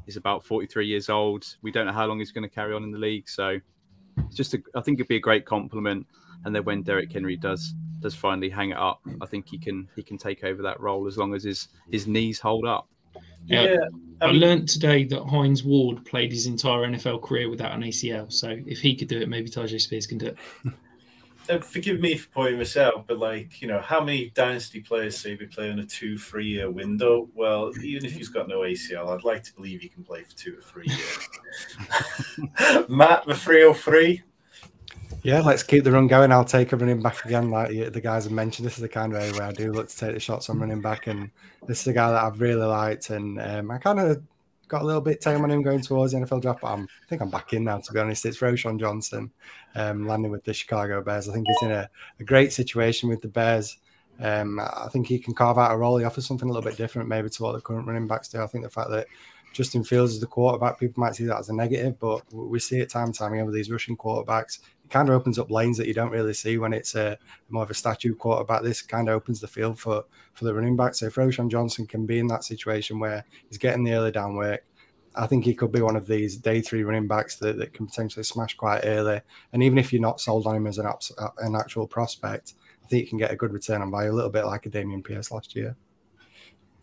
is about 43 years old. We don't know how long he's going to carry on in the league, so it's just I think it'd be a great compliment. And then when Derrick Henry does finally hang it up, I think he can take over that role as long as his knees hold up. Yeah, I learned today that Hines Ward played his entire NFL career without an ACL. So if he could do it, maybe Tajay Spears can do it. Forgive me for pointing this out, but like, you know, how many Dynasty players say they play in a 2-3 year window? Well, even if he's got no ACL, I'd like to believe he can play for 2 or 3 years. Matt, the 303? Yeah, let's keep the run going. I'll take a running back again. Like the guys have mentioned, this is the kind of area where I do look to take the shots on running back, and this is a guy that I've really liked, and I kind of got a little bit tame on him going towards the NFL draft, but I think I'm back in now, to be honest. It's Roschon Johnson landing with the Chicago Bears. I think he's in a great situation with the Bears. I think he can carve out a role. He offers something a little bit different maybe to what the current running backs do. I think the fact that Justin Fields is the quarterback, people might see that as a negative, but we see it time and time again with these rushing quarterbacks. It kind of opens up lanes that you don't really see when it's more of a statue quarterback. This kind of opens the field for the running back. So if Roschon Johnson can be in that situation where he's getting the early down work, I think he could be one of these day 3 running backs that can potentially smash quite early. And even if you're not sold on him as an actual prospect, I think you can get a good return on value, a little bit like a Damian Pierce last year.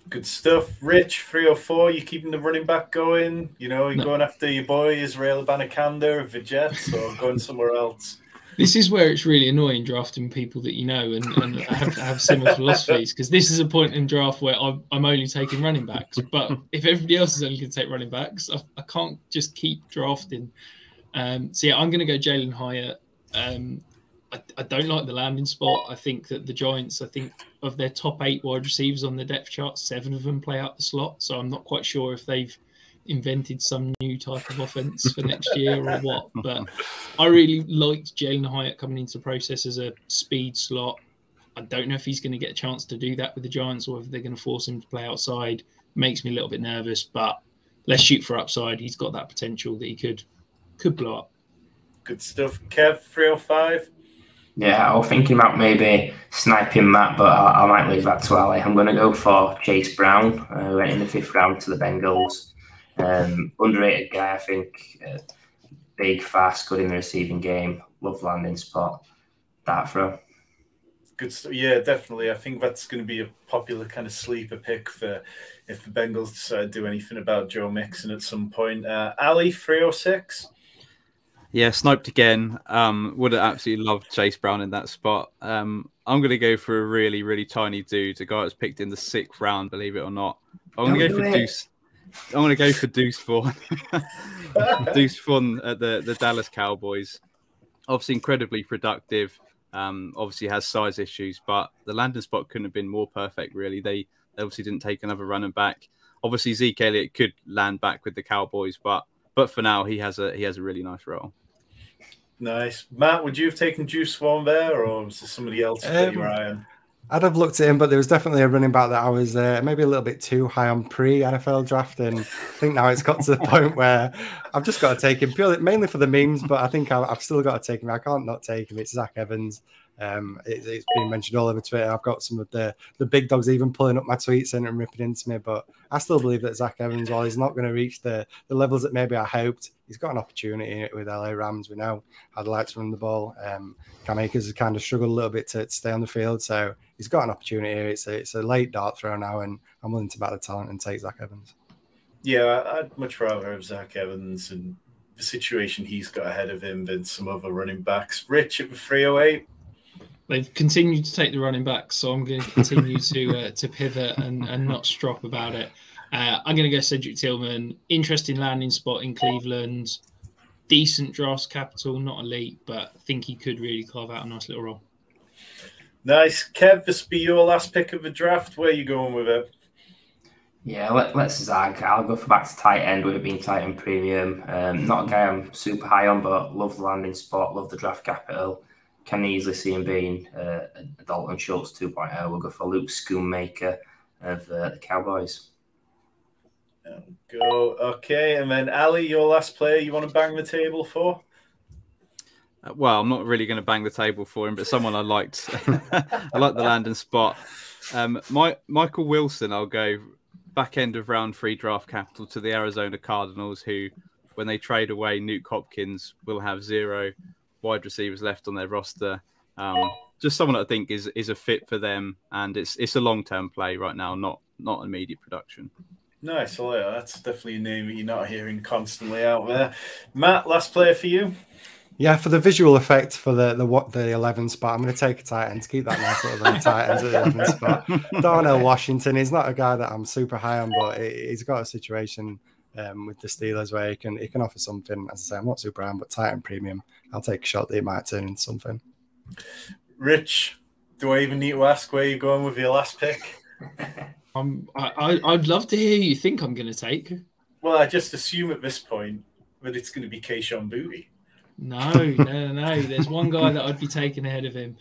Good stuff. Rich, 304, you keeping the running back going? You know, you're going after your boy Israel Abanikanda of the Jets, or going somewhere else? This is where it's really annoying drafting people that you know and have similar philosophies, because this is a point in draft where I'm only taking running backs. But if everybody else is only going to take running backs, I can't just keep drafting. So yeah, I'm going to go Jalen Hyatt. I don't like the landing spot. I think that the Giants, of their top 8 wide receivers on the depth chart, 7 of them play out the slot. So I'm not quite sure if they've invented some new type of offense for next year or what. But I really liked Jalen Hyatt coming into the process as a speed slot. I don't know if he's going to get a chance to do that with the Giants, or if they're going to force him to play outside. Makes me a little bit nervous, but let's shoot for upside. He's got that potential that he could blow up. Good stuff. Kev, 305. Yeah, I was thinking about maybe sniping Matt, but I might leave that to Ali. I'm going to go for Chase Brown. Went in the 5th round to the Bengals. Underrated guy, I think. Big, fast, good in the receiving game. Love landing spot. Dart throw. Good stuff. Yeah, definitely. I think that's going to be a popular kind of sleeper pick for if the Bengals decide to do anything about Joe Mixon at some point. Ali, 306. Yeah, sniped again. Would have absolutely loved Chase Brown in that spot. I'm going to go for a really, really tiny dude, a guy that's picked in the 6th round, believe it or not. I'm going to go for Deuce. I'm going to go for Deuce Vaughn. Deuce Vaughn at the Dallas Cowboys. Obviously incredibly productive. Obviously has size issues, but the landing spot couldn't have been more perfect, really. They obviously didn't take another running back. Obviously Zeke Elliott could land back with the Cowboys, but but for now, he has a really nice role. Nice. Matt, would you have taken Juice Swarm there, or was there somebody else that you were eyeing? I'd have looked at him, but there was definitely a running back that I was maybe a little bit too high on pre-NFL draft, and I think now it's got to the point where I've just got to take him mainly for the memes, but I think I've still got to take him. I can't not take him. It's Zach Evans. It's been mentioned all over Twitter. I've got some of the big dogs even pulling up my tweets and ripping into me, but I still believe that Zach Evans, while he's not going to reach the levels that maybe I hoped, he's got an opportunity with LA Rams. We know how they like to run the ball. Cam Akers has kind of struggled a little bit to stay on the field, so he's got an opportunity here. It's a late dart throw now, and I'm willing to back the talent and take Zach Evans. Yeah, I'd much rather have Zach Evans and the situation he's got ahead of him than some other running backs. Rich at the 308. They've continued to take the running backs, so I'm going to continue to pivot and not strop about it. I'm going to go Cedric Tillman. Interesting landing spot in Cleveland. Decent draft capital, not elite, but I think he could really carve out a nice little role. Nice. Kev, this will be your last pick of the draft. Where are you going with it? Yeah, let's zag. I'll go for back to tight end with it being tight end premium. Not a guy I'm super high on, but love the landing spot, love the draft capital. Can easily see him being a Dalton Schultz 2.0. We'll go for Luke Schoonmaker of the Cowboys. Go. Okay, and then Ali, your last player you want to bang the table for? Well, I'm not really going to bang the table for him, but someone I liked. I like the landing spot. Michael Wilson, I'll go back end of round 3 draft capital to the Arizona Cardinals, who, when they trade away Nuke Hopkins, will have 0 wide receivers left on their roster. Just someone that I think is a fit for them, and it's a long-term play right now, not immediate production. Nice. Well, yeah, that's definitely a name that you're not hearing constantly out there. Matt, last player for you? Yeah, for the visual effect for the 11 spot, I'm going to take a tight end to keep that nice little tight end at the 11 spot. Darnell Washington, he's not a guy that I'm super high on, but he's got a situation with the Steelers where he can offer something. As I say, I'm not super high on, but tight end premium. I'll take a shot that it might turn into something. Rich, do I even need to ask where you're going with your last pick? I'd love to hear you think I'm going to take. Well, I just assume at this point that it's going to be Kayshon Boutte. No. There's one guy that I'd be taking ahead of him.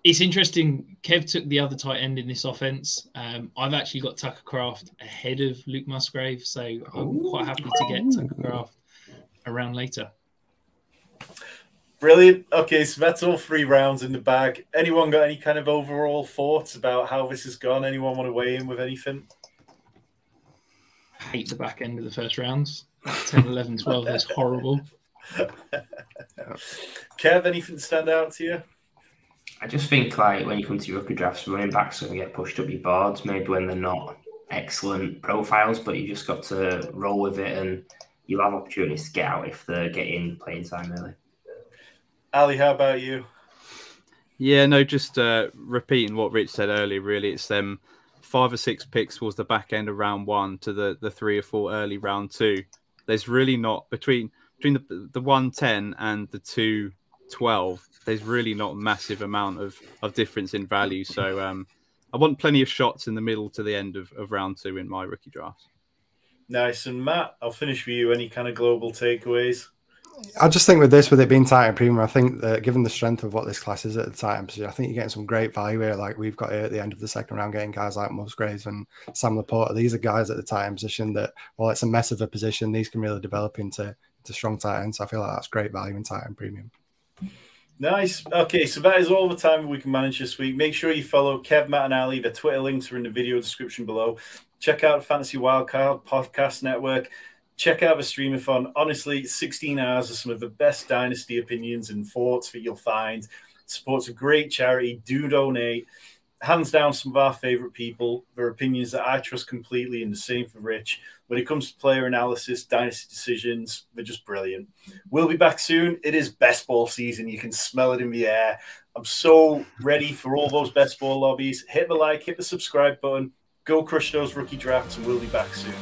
It's interesting. Kev took the other tight end in this offense. I've actually got Tucker Kraft ahead of Luke Musgrave, so I'm quite happy to get Tucker Kraft around later. Brilliant. Okay, so that's all 3 rounds in the bag. Anyone got any kind of overall thoughts about how this has gone? Anyone want to weigh in with anything? I hate the back end of the first rounds. 10, 11, 12, that's horrible. Kev, anything stand out to you? I just think when you come to your rookie drafts, running backs are going to get pushed up your boards, maybe when they're not excellent profiles, but you just got to roll with it, and you'll have opportunities to get out if they're getting playing time early. Ali, how about you? Yeah, no, just repeating what Rich said earlier, really. It's them 5 or 6 picks towards the back end of round 1 to the 3 or 4 early round 2. There's really not, between the 110 and the 212, there's really not a massive amount of difference in value. So I want plenty of shots in the middle to the end of round 2 in my rookie drafts. Nice. And Matt, I'll finish with you. Any kind of global takeaways? I just think with it being tight end premium, I think that given the strength of what this class is at the tight end position, I think you're getting some great value here. Like we've got here at the end of the second round, getting guys like Musgraves and Sam Laporta. These are guys at the tight end position that, while it's a mess of a position, these can really develop into strong tight ends. So I feel like that's great value in tight end premium. Nice. Okay, so that is all the time we can manage this week. Make sure you follow Kev, Matt, and Ali. The Twitter links are in the video description below. Check out Fantasy Wildcard Podcast Network. Check out the Streamathon. Honestly, 16 hours of some of the best Dynasty opinions and thoughts that you'll find. Supports a great charity. Do donate. Hands down, some of our favorite people. Their opinions that I trust completely, and the same for Rich. When it comes to player analysis, Dynasty decisions, they're just brilliant. We'll be back soon. It is best ball season. You can smell it in the air. I'm so ready for all those best ball lobbies. Hit the like, hit the subscribe button. Go crush those rookie drafts, and we'll be back soon.